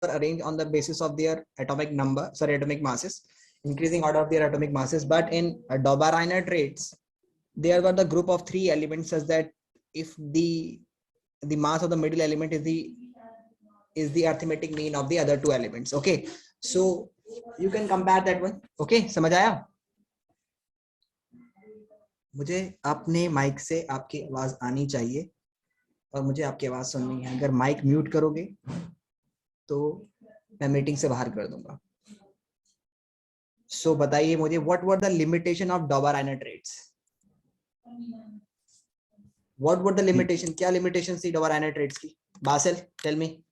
arranged on the basis of their atomic number, sorry, atomic masses, increasing order of their atomic masses. But in Dobereiner traits, there were the group of 3 elements, such that if the mass of the middle element is the arithmetic mean of the other 2 elements. Okay, so you can compare that one. Okay, समझ आया? मुझे अपने mic से आपकी आवाज आनी चाहिए और मुझे आपकी आवाज सुननी है. अगर माइक म्यूट करोगे तो मैं मीटिंग से बाहर कर दूंगा. सो बताइए मुझे, what were the limitation of Dobereiner traits? What were the limitation? क्या लिमिटेशन थी Dobereiner traits की? Basil, tell me,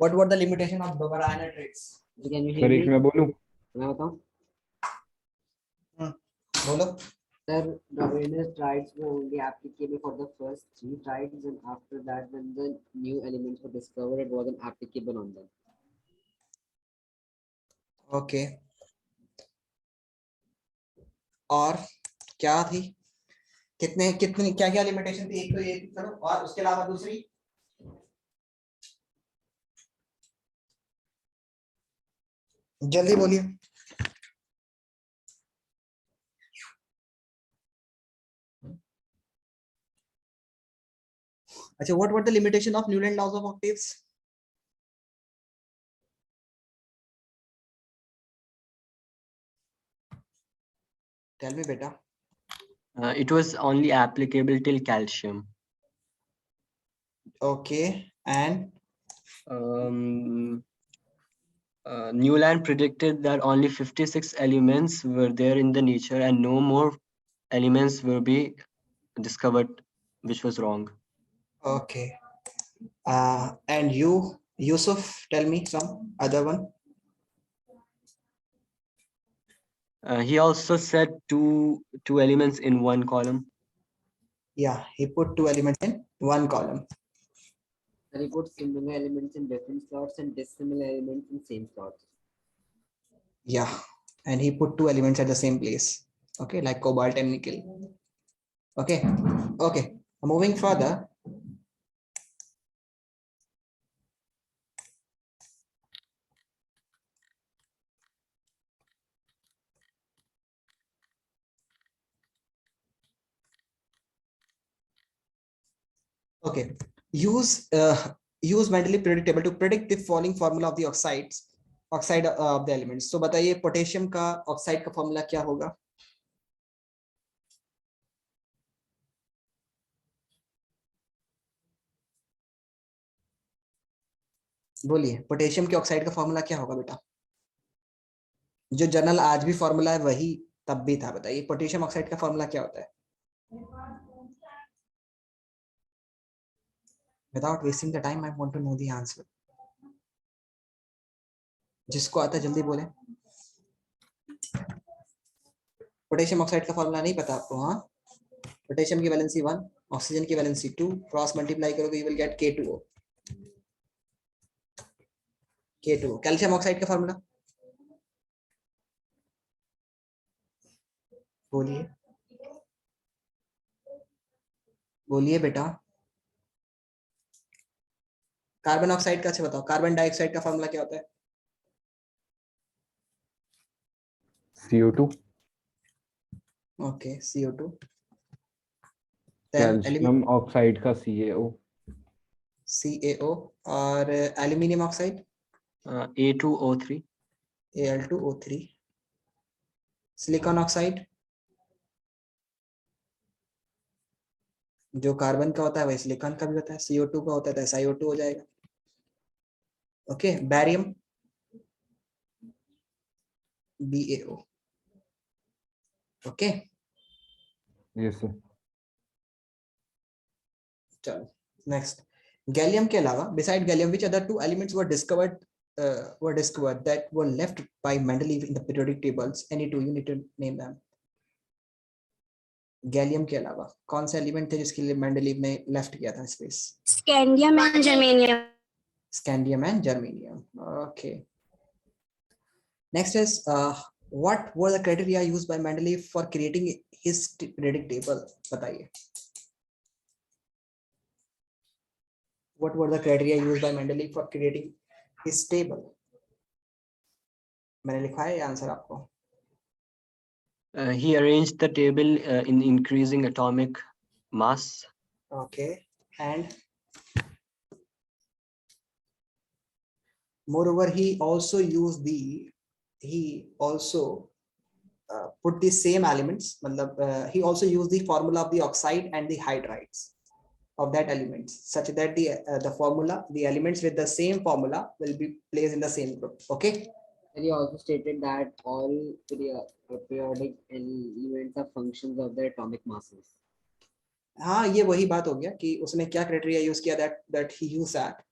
what were the limitation of Dobereiner traits? Sir मैं बोलूं? मैं बताऊं? बोलो. Sir, Dobereiner traits were only applicable for the first 3 traits, and after that, when the new elements were discovered, it wasn't applicable on them. Okay, और क्या थी? कितने कितनी क्या क्या लिमिटेशन थी? एक तो ये करो, और उसके अलावा दूसरी जल्दी बोलिए. अच्छा, what were the limitation of Newland laws of octaves? Tell me बेटा. It was only applicable till calcium. Okay, and Newland predicted that only 56 elements were there in the nature and no more elements will be discovered, which was wrong. okay, and you, Yusuf, tell me some other one. He also said two elements in one column. Yeah, he put 2 elements in one column. And he put similar elements in different slots and dissimilar elements in same slots. Yeah, and he put 2 elements at the same place. Okay, like cobalt and nickel. Okay, okay, moving further. Okay, use Mendeleev periodic table to predict the following formula of the oxide of the elements. So बताइए potassium का oxide का formula क्या होगा? बोलिए, potassium के oxide का formula क्या होगा बेटा? जो जनरल आज भी फॉर्मूला है वही तब भी था. बताइए पोटेशियम ऑक्साइड का फॉर्मूला क्या होता है? Without wasting the time, I want to know the answer. जिसको आता है जल्दी बोले. पोटेशियम ऑक्साइड का फॉर्मूला नहीं पता आपको? हाँ, पोटेशियम की वैलेंसी 1, ऑक्सीजन की वैलेंसी 2, क्रॉस मल्टीप्लाई करोगे you will get K2O. Calcium oxide का फॉर्मूला बोलिए, बोलिए बेटा. कार्बन ऑक्साइड का अच्छा बताओ. कार्बन डाइऑक्साइड का फॉर्मूला क्या होता है? CO2. Okay, CO2. Calcium oxide का CaO. और aluminium oxide A2O3. Al2O3. Silicon oxide जो कार्बन का होता है वही सिलिकॉन का भी होता है. CO2 का होता है तो SiO2 हो जाएगा. Okay, barium BaO. Okay, yes sir. चलो नेक्स्ट. गैलियम के अलावा, beside gallium, which other 2 elements were discovered that were left by Mendeleev in the periodic tables? Any 2, you need to name them. Gallium के अलावा कौन सा element थे जिसके लिए मेंडेलीव ने लेफ्ट किया था space? Scandium and germanium. Scandium and germanium. Okay. Next is what were the criteria used by Mendeleev for creating his periodic table? बताइए. what were the criteria used by Mendeleev for creating his table? मैंने लिखा है answer आपको. He arranged the table in increasing atomic mass. Okay, and moreover, he also put the same elements. He also used the formula of the oxide and the hydrides of that element, such that the elements with the same formula will be placed in the same group. Okay. And he also stated that all periodic elements are functions of their atomic masses. हाँ, ये वही बात हो गया कि उसने क्या criteria use किया, that he used that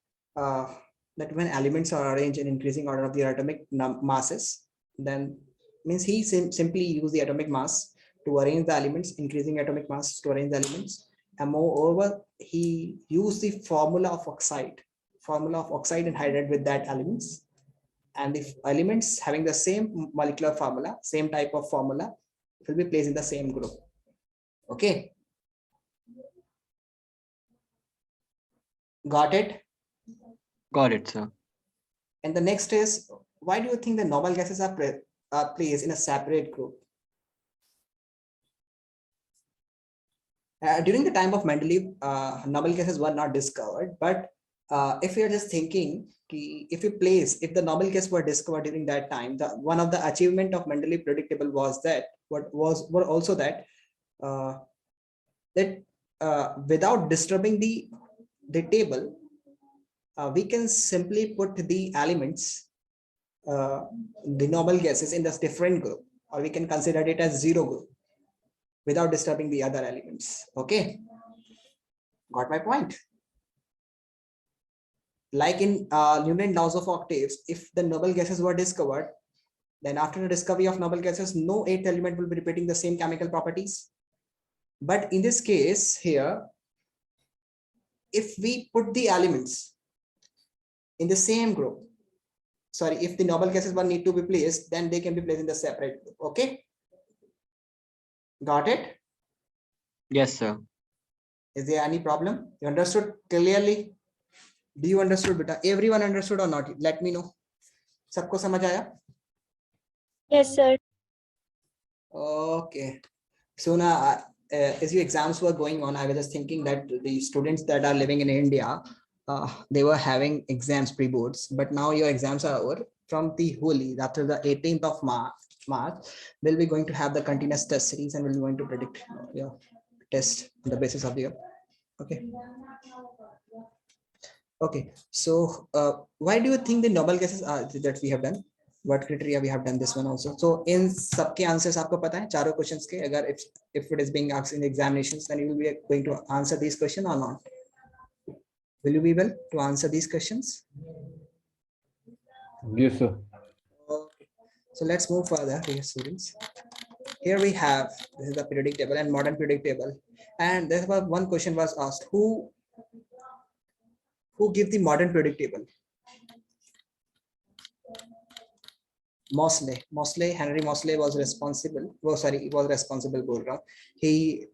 when elements are arranged in increasing order of their atomic masses, then means he simply used the atomic mass to arrange the elements, increasing atomic mass to arrange the elements, and moreover he used the formula of oxide and hydride with that elements, and the elements having the same molecular formula, same type of formula, will be placed in the same group. Okay. Got it? Got it, sir. And the next is, why do you think the noble gases are placed in a separate group? During the time of Mendeleev, noble gases were not discovered, but if we are just thinking, if the noble gases were discovered during that time, one of the achievement of Mendeleev predictable was that without disturbing the table, we can simply put the elements, the noble gases, in this different group, or we can consider it as zero group without disturbing the other elements. Okay, got my point? Like in Newton laws of octaves, if the noble gases were discovered, then after the discovery of noble gases, no 8th element will be repeating the same chemical properties. But in this case here, if we put the elements in the same group, if the noble gases one need to be placed, then they can be placed in the separate group. Okay, got it? Yes, sir. Is there any problem? You understood clearly? Do you understood, beta? Everyone understood or not? Let me know. Sabko samajh aaya? Yes, sir. Okay. So now, as your exams were going on, I was just thinking that the students that are living in India, they were having exams pre-boards, but now your exams are over. From the Holi, after the 18th of March, we'll be going to have the continuous test series, and we'll be going to predict your test on the basis of the. Okay. Okay. So why do you think the noble gases are that we have done? What criteria we have done this one also? So in सबके answers आपको पता है चारों questions के, अगर if it is being asked in the examinations, then you will be going to answer these questions or not? Will you be able to answer these questions? Yes, sir. Okay. So let's move further, dear students. Here we have, this is the periodic table and modern periodic table, and there was one question was asked: who give the modern periodic table? Moseley, Henry Moseley was responsible. बोल रहा हूँ. He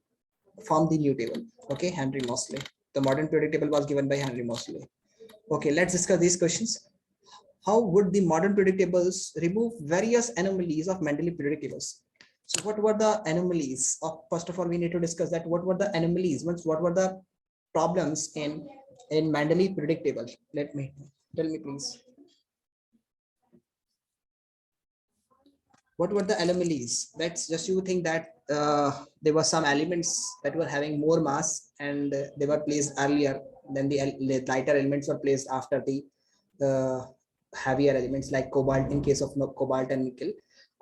formed the new table. Okay, Henry Moseley. The modern periodic table was given by Henry Moseley. Okay, let's discuss these questions. How would the modern periodic tables remove various anomalies of Mendeleev periodic tables? So what were the anomalies of, first of all, we need to discuss that what were the anomalies, what were the problems in Mendeleev periodic table? Tell me please. What were the anomalies? That's just, you think that there were some elements that were having more mass and they were placed earlier than the lighter elements were placed after the heavier elements, like cobalt. In case of cobalt and nickel,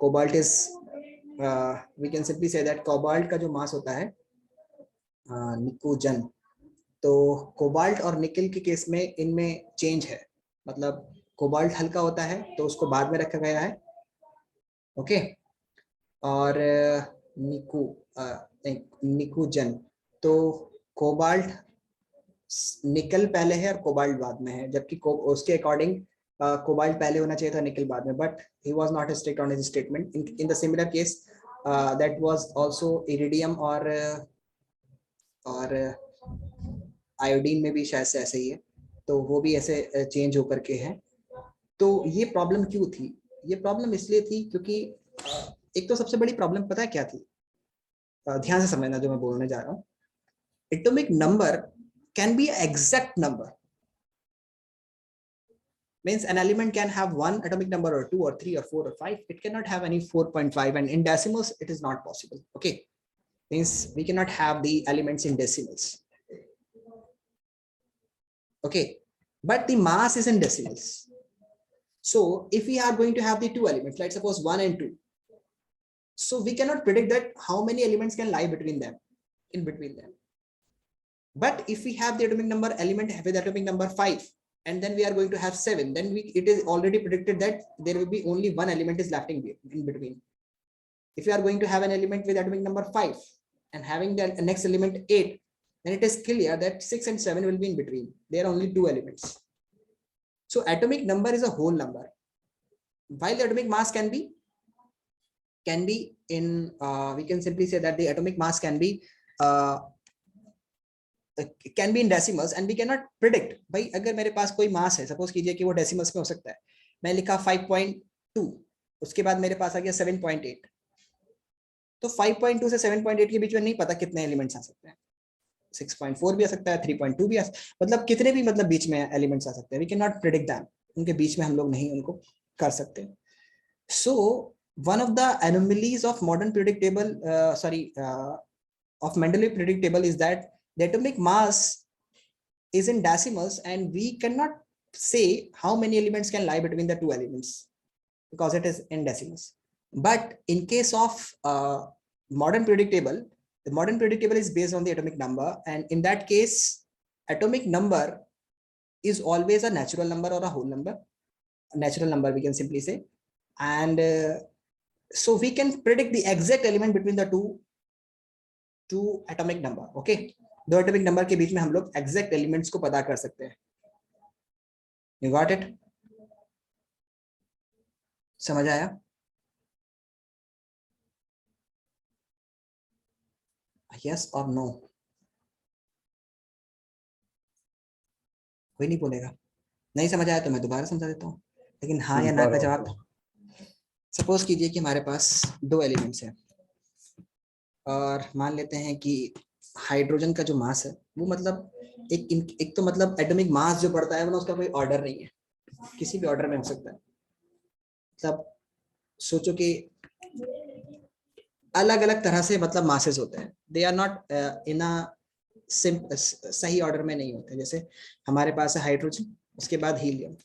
cobalt is we can simply say that cobalt का जो mass होता है निकोजन, तो cobalt और निकल के case में इनमें चेंज है, मतलब कोबाल्ट हल्का होता है तो उसको बाद में रखा गया है. ओके, और निकोजन, तो कोबाल्ट निकल पहले है और कोबाल्ट बाद में है, जबकि उसके अकॉर्डिंग कोबाल्ट पहले होना चाहिए था, निकल बाद में, but he was not strict on his statement. In the similar case that was also iridium और आयोडीन में भी शायद से ऐसे ही है. तो वो भी ऐसे चेंज होकर के हैं। तो ये प्रॉब्लम क्यों थी? ये प्रॉब्लम इसलिए थी क्योंकि एक तो सबसे बड़ी प्रॉब्लम पता है क्या थी? ध्यान से समझना जो मैं बोलने जा रहा हूँ। Atomic number can be exact number, means an element can have one atomic number or 2 or 3 or 4 or 5. It cannot have any 4.5, and in decimals it is not possible. Okay, means we cannot have the elements in decimals. Okay, but the mass is in decimals. So if we are going to have the two elements, let's suppose 1 and 2, so we cannot predict that how many elements can lie between them, in between them. But if we have the atomic number element with atomic number 5, and then we are going to have 7, then it is already predicted that there will be only one element is left in between. If you are going to have an element with atomic number 5 and having the next element 8, then it is clear that 6 and 7 will be in between. There are only two elements. So atomic number is a whole number, while the atomic mass can be in we can simply say that the atomic mass can be in decimals, and we cannot predict. भाई अगर मेरे पास कोई मास है, suppose कीजिए कि वो decimals में हो सकता है, मैं लिखा 5.2, उसके बाद मेरे पास आ गया 7.8, तो 5.2 से 7.8 के बीच में नहीं पता कितने एलिमेंट्स आ सकते हैं। 6.4 भी आ सकता है, 3.2 भी मतलब कितने भी मतलब बीच में एलिमेंट्स आ सकते हैं। We can not predict them, उनके बीच में हम लोग नहीं उनको कर सकते। So one of the anomalies of modern predictable of Mendeleev predictable is that the atomic mass is in decimals, and we cannot say how many elements can lie between the two elements because it is in decimals. But in case of modern predictable, the modern predictable is based on the atomic number, and in that case atomic number is always a natural number or a whole number. A natural number we can simply say, and so we can predict the exact element between the two atomic number. Okay, दो atomic number के बीच में हम लोग exact elements को पता कर सकते हैं। You got it? समझ आया? यस और नो? कोई नहीं बोलेगा। नहीं समझ आया तो मैं दोबारा समझा देता हूँ, लेकिन हाँ या ना का जवाब। सपोज कीजिए कि हमारे पास दो एलिमेंट्स हैं, और मान लेते हैं कि हाइड्रोजन का जो मास है वो मतलब एक तो मतलब एटॉमिक मास जो पड़ता है, उसका कोई ऑर्डर नहीं है, किसी भी ऑर्डर में हो सकता है। मतलब सोचो कि अलग अलग तरह से मतलब मासेस होते हैं, दे आर नॉट इन अ सही ऑर्डर में नहीं होते। जैसे हमारे पास है हाइड्रोजन, उसके बाद हीलियम,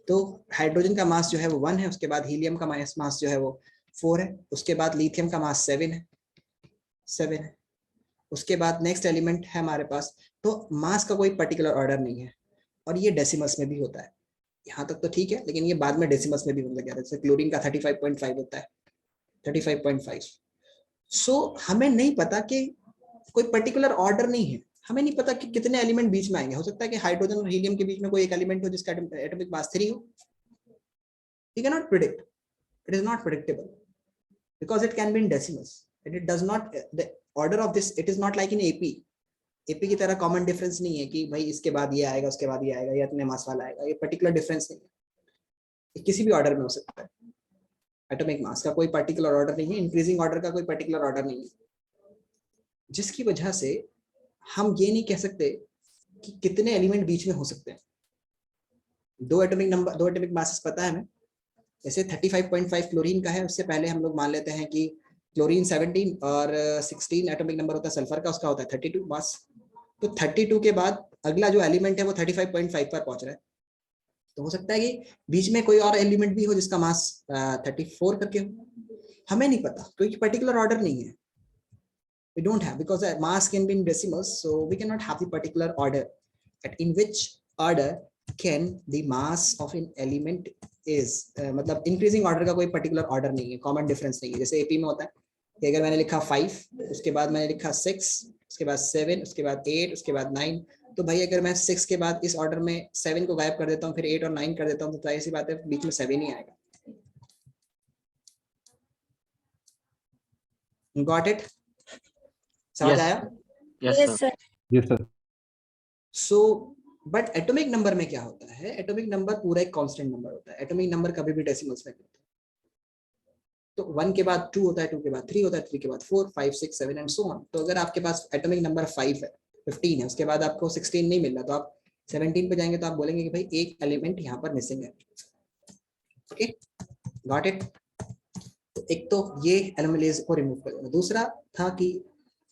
तो हाइड्रोजन का मास जो है वो 1 है, उसके बाद हीलियम का मास जो है वो 4 है, उसके बाद लिथियम का मास 7 है, उसके बाद नेक्स्ट एलिमेंट है हमारे पास। तो मास का कोई पर्टिकुलर ऑर्डर नहीं है, और ये डेसिमल्स में भी होता है। यहाँ तक तो ठीक है, लेकिन ये बाद में डेसिमल्स में भी होने लग गया। जैसे क्लोरीन का 35.5 होता है, 35.5। सो हमें नहीं पता कि कोई पर्टिकुलर ऑर्डर नहीं है, हमें नहीं पता कि कितने एलिमेंट बीच में आएंगे। हो सकता है कि हाइड्रोजन और हीलियम के बीच में कोई एक एलिमेंट हो जिसका एटॉमिक मास 3 हो। We can not predict, it is not predictable because it can be in decimals, and it does not, the order of this, it is not like in AP की तरह common difference नहीं है कि भाई इसके बाद ये आएगा, उसके बाद ये आएगा, या इतने मास वाला आएगा। ये पर्टिकुलर डिफरेंस नहीं है, किसी भी ऑर्डर में हो सकता है। एटॉमिक मास का कोई पर्टिकुलर ऑर्डर नहीं है, इंक्रीजिंग ऑर्डर का कोई पर्टिकुलर ऑर्डर नहीं है, जिसकी वजह से हम ये नहीं कह सकते कि कितने एलिमेंट बीच में हो सकते हैं। दो एटॉमिक मासेस पता है हमें, जैसे 35.5 क्लोरीन का है, उससे पहले हम लोग मान लेते हैं कि क्लोरीन 17 और 16 एटॉमिक नंबर होता है सल्फर का, उसका होता है 32 मास। तो 32 के बाद अगला जो एलिमेंट है वो 35.5 पर पहुंच रहा है। तो हो सकता है कि बीच में कोई और एलिमेंट भी हो जिसका मास 34 करके हो, हमें नहीं पता, क्योंकि पर्टिकुलर ऑर्डर नहीं है। we don't have, because mass can be in decimals, so we cannot have the particular order at in which order can the mass of an element is मतलब इंक्रीजिंग ऑर्डर का कोई particular order नहीं है, common difference नहीं है। जैसे AP में होता है कि अगर मैंने लिखा 5, उसके बाद मैंने लिखा 6, उसके बाद 7, उसके बाद 8, उसके बाद 9, तो भाई अगर मैं 6 के बाद इस ऑर्डर में 7 को गायब कर देता हूँ, फिर 8 और 9 कर देता हूँ, तो ऐसी बात है बीच में 7 ही आएगा। You got it? समझ आया? Yes, Yes, sir. sir. Yes, sir. So but atomic number में क्या होता है, एटॉमिक नंबर पूरा एक कांस्टेंट नंबर होता है, एटॉमिक नंबर कभी भी डेसिमल्स में नहीं होता। तो 1 के बाद 2 होता है, 2 के बाद 3 होता है, 3 के बाद 4, 5, 6, 7 एंड सो ऑन। तो अगर आपके पास एटॉमिक नंबर 5 है, 15 है, उसके बाद आपको 16 नहीं मिल रहा, तो आप 17 पे जाएंगे तो आप बोलेंगे कि भाई एक एलिमेंट यहाँ पर मिसिंग है। Okay, got it. तो एक तो ये एनोमलीज को रिमूव कर देना। दूसरा था कि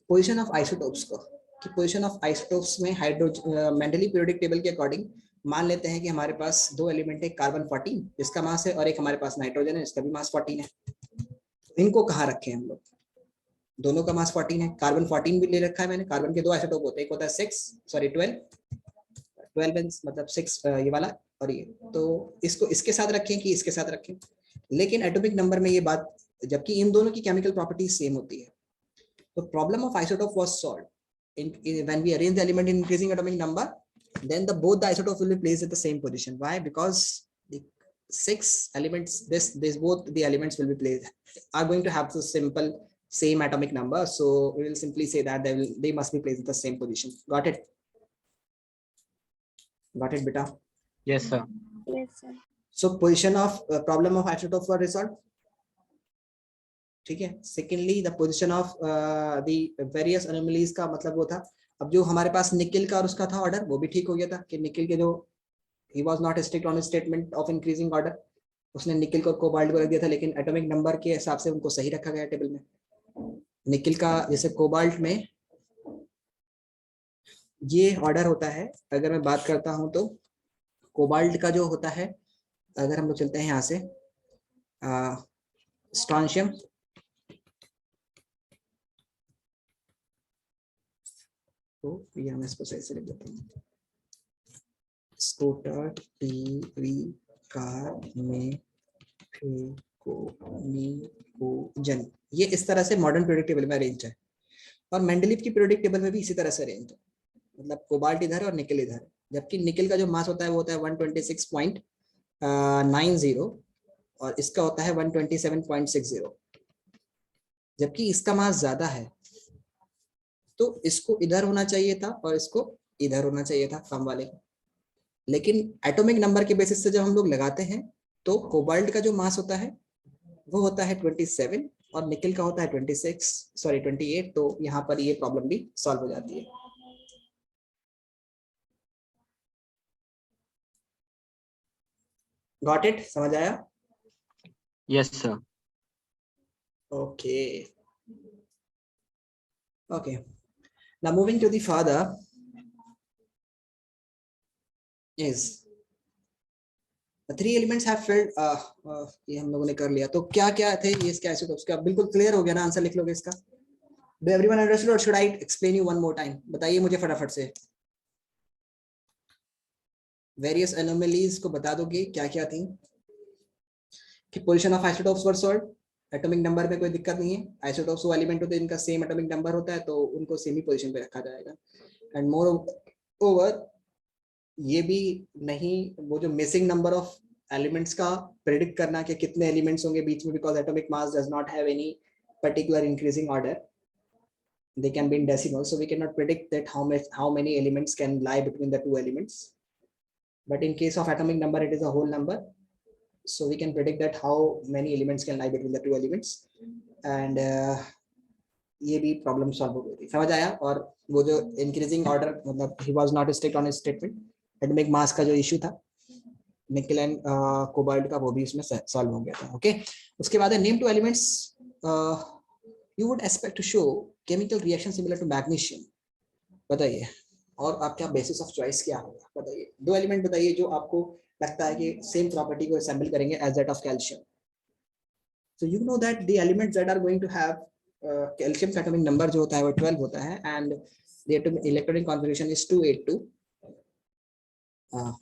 पोजीशन ऑफ आइसोटोप्स को, कि पोजीशन ऑफ आइसोटोप्स में हाइड्रोजन मेंडली पीरियोडिक टेबल के अकॉर्डिंग मान लेते हैं कि हमारे पास दो एलिमेंट है, कार्बन 14 जिसका मास है, और एक हमारे पास नाइट्रोजन है जिसका भी मास 14 है। इनको कहाँ रखे हम लोग, दोनों का मास 14 है, कार्बन 14 भी ले रखा है मैंने। कार्बन के दो आइसोटोप होते हैं, एक होता है 12 मतलब 6 ये वाला और ये, तो इसको इसके साथ रखें कि इसके साथ रखें। लेकिन एटॉमिक नंबर में ये बात, जबकि इन दोनों की केमिकल प्रॉपर्टीज सेम होती है। तो problem of isotope was solved when we arrange the element in increasing atomic number, then both the isotopes will be placed at the same position. Why? Because the 6 elements, this both the elements will be placed are going to have the simple same atomic number, so we will simply say that they must be placed at the same position. Got it beta? Yes, sir. Yes, sir. So position of problem of isotopes were resolved. ठीक है। Secondly the position of the various anomalies का मतलब वो था, अब जो हमारे पास nickel का और उसका था ऑर्डर, वो भी ठीक हो गया था कि निकिल के जो he was not strict on statement of increasing order, उसने निकिल को कोबाल्ट को रख दिया था, लेकिन एटॉमिक नंबर के हिसाब से उनको सही रखा गया टेबल में। निकिल का जैसे कोबाल्ट में ये ऑर्डर होता है, अगर मैं बात करता हूं तो कोबाल्ट का जो होता है, अगर हम लोग चलते हैं यहाँ से स्ट्रॉन्शियम, तो ये मैं इसको सही से लिख देता हूँ, स्कूटर, टीवी, कार में, जन, ये इस तरह से मॉडर्न पीरियोडिक टेबल में अरेंज है। और मेंडलीव की पीरियोडिक टेबल में भी इसी तरह से अरेंज है, मतलब कोबाल्ट इधर और निकल इधर, जबकि निकल का जो मास होता है वो होता है 126.90 और इसका होता है 127.60, जबकि इसका मास ज्यादा है तो इसको इधर होना चाहिए था और इसको इधर होना चाहिए था कम वाले को। लेकिन एटॉमिक नंबर के बेसिस से जब हम लोग लगाते हैं तो कोबाल्ट का जो मास होता है वो होता है 27 और निकल का होता है 28, तो यहाँ पर ये प्रॉब्लम भी सॉल्व हो जाती है। गॉट इट, समझ आया? Yes, sir. Okay okay, now moving to the further is the three elements have filled ये हम लोगों ने कर लिया। तो क्या क्या थे ये इसके आइसोटोप्स का, बिल्कुल क्लियर हो गया ना? आंसर लिख लोगे इसका? Do everyone understood or should I explain you one more time? बताइए मुझे फटाफट से। वेरियस एनोमलीज को बता दोगे क्या क्या थी? कि position of isotopes were solved, atomic number में कोई दिक्कत नहीं है, आइसोटोप्स वो एलिमेंट होते हैं इनका सेम एटॉमिक नंबर होता है तो उनको सेम ही पोजीशन पे रखा जाएगा। एंड मोर ओवर ये भी नहीं, वो जो मिसिंग नंबर ऑफ एलिमेंट्स का प्रेडिक्ट करना कि कितने एलिमेंट्स होंगे बीच में, because atomic mass does not have any particular increasing order, they can be in decimal, so we cannot predict that how many elements can lie between the two elements. But in case of atomic number it is a whole number, so we can predict that how many elements can lie between the two elements. And ये भी problem solve हो गई थी, समझ आया? और वो जो इंक्रीजिंग ऑर्डर, मतलब he was not strict on his statement, atomic mass का जो इशू था निकल एंड कोबाल्ट का, वो भी इसमें सॉल्व हो गया था। ओके, उसके बाद है name two elements you would expect to show chemical reaction similar to magnesium। बताइए, और आपका बेसिस ऑफ चॉइस क्या होगा? बताइए, दो एलिमेंट बताइए जो आपको लगता है कि सेम प्रॉपर्टी को रिसेंबल करेंगे as that of calcium. So you know that the elements that are going to have calcium का एटॉमिक नंबर जो होता है वो 12 होता है and the atomic electronic configuration is 282,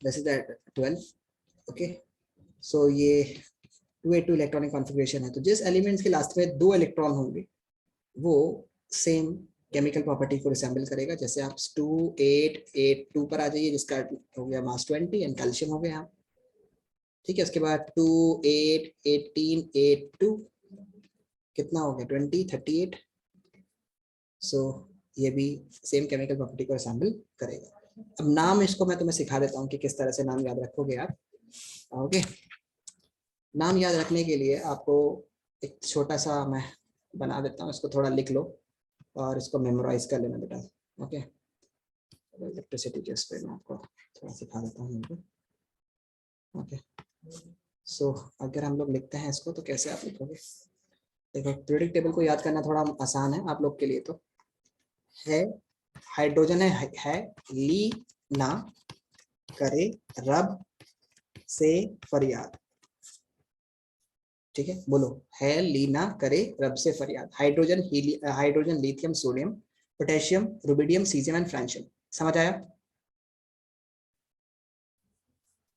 this is that 12। Okay, so ये 282 इलेक्ट्रॉनिक कॉन्फ़िगरेशन है, तो जिस एलिमेंट्स के लास्ट में 2 इलेक्ट्रॉन होंगे वो सेम केमिकल प्रॉपर्टी को रिसेंबल करेगा। जैसे आप 2882 पर आ जाइए जिसका हो गया मास 20 एंड कैल्शियम हो गया, ठीक है। उसके बाद 281882 कितना हो गया? 20 38, सो ये भी सेम केमिकल प्रॉपर्टी को रिसेंबल करेगा। अब नाम इसको मैं तुम्हें सिखा देता हूँ कि किस तरह से नाम याद रखोगे आप। ओके, नाम याद रखने के लिए आपको एक छोटा सा मैं बना देता हूँ, इसको थोड़ा लिख लो और इसको मेमोराइज कर लेना बेटा। ओके, इलेक्ट्रिसिटी के उस पे मैं आपको थोड़ा सिखा देता हूँ। ओके, सो अगर हम लोग लिखते हैं इसको तो कैसे आप लिखोगे? देखो, पीरियोडिक टेबल को याद करना थोड़ा आसान है आप लोग के लिए। तो है हाइड्रोजन है ली ना करे रब से फरियाद। ठीक है, बोलो, है ली ना करे रब से फरियाद। Hydrogen hydrogen lithium sodium potassium rubidium caesium and francium. समझ आया?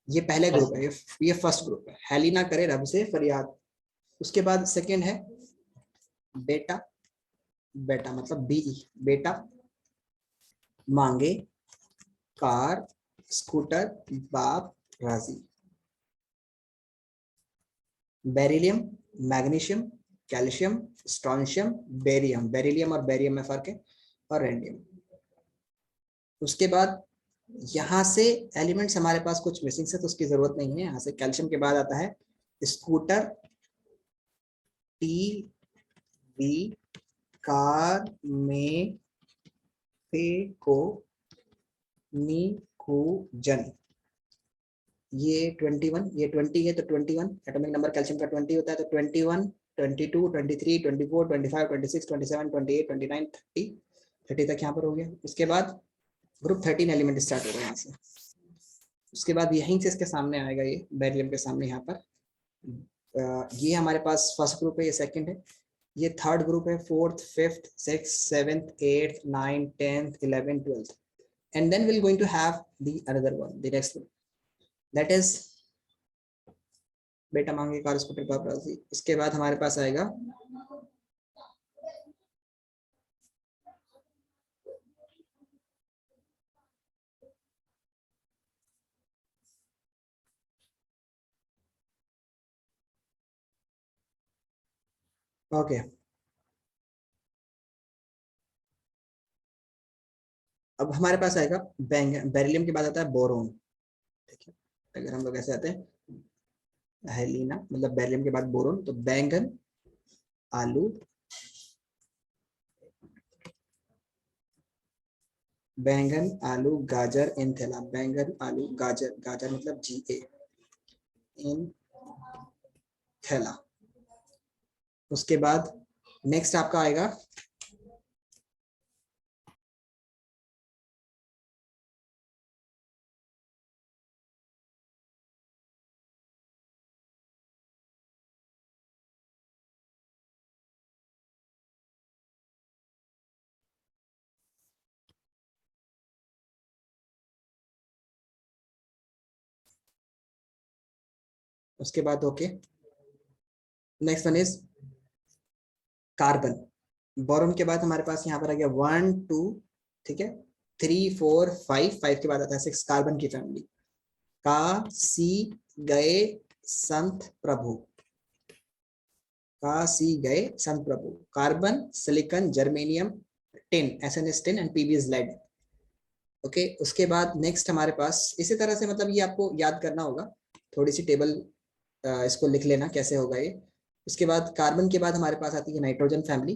ये पहले ग्रुप है, ये फर्स्ट ग्रुप है, है ली ना करे रब से फरियाद। उसके बाद सेकंड है बेटा, बेटा मतलब बीई, बेटा मांगे कार स्कूटर बाप राजी। Beryllium magnesium calcium strontium barium, beryllium और बेरियम में फर्क है, और रेडियम। उसके बाद यहाँ से एलिमेंट्स हमारे पास कुछ मिसिंग से, तो उसकी जरूरत नहीं है। यहाँ से कैल्शियम के बाद आता है स्कूटर टी वी कार में पे को निकुजन। ये 21, ये 20 है तो 21 एटॉमिक नंबर कैल्शियम का 20 होता है, तो 21 22 23 24 25 26 27 28 29 30 तक यहाँ पर हो गया। उसके बाद ग्रुप 13 एलिमेंट स्टार्ट होगा यहाँ से। उसके बाद यहीं से इसके सामने आएगा ये बेरिलियम के सामने यहाँ पर। ये हमारे पास फर्स्ट ग्रुप है, ये सेकंड है, ये थर्ड ग्रुप है, fourth fifth six seventh eighth nine 10th 11th 12th, and then we're going to have the another one, the next one, that is बेटा मांगे कार स्कूटर बाप राजी। इसके बाद हमारे पास आएगा ओके, अब हमारे पास आएगा बेरिलियम के बाद आता है बोरोन। ठीक है, अगर हम लोग ऐसे आते हैं हेलिना मतलब बेरिलियम के बाद बोरोन, तो बैंगन आलू बैंगन आलू गाजर इन थैला, बैंगन आलू गाजर, गाजर मतलब GA इन थैला। उसके बाद नेक्स्ट आपका आएगा उसके बाद okay, next one is carbon. Boron के बाद हमारे पास यहाँ पर आ गया 1 2, ठीक है, 3 4 5, 5 के बाद आता है 6, कार्बन की फैमिली। का सी गए संत प्रभु, का सी गए संत प्रभु। Carbon silicon germanium tin, SNS tin and PB is lead. Okay, उसके बाद नेक्स्ट हमारे पास इसी तरह से, मतलब ये आपको याद करना होगा, थोड़ी सी टेबल इसको लिख लेना कैसे होगा ये। उसके बाद कार्बन के बाद हमारे पास आती है नाइट्रोजन फैमिली।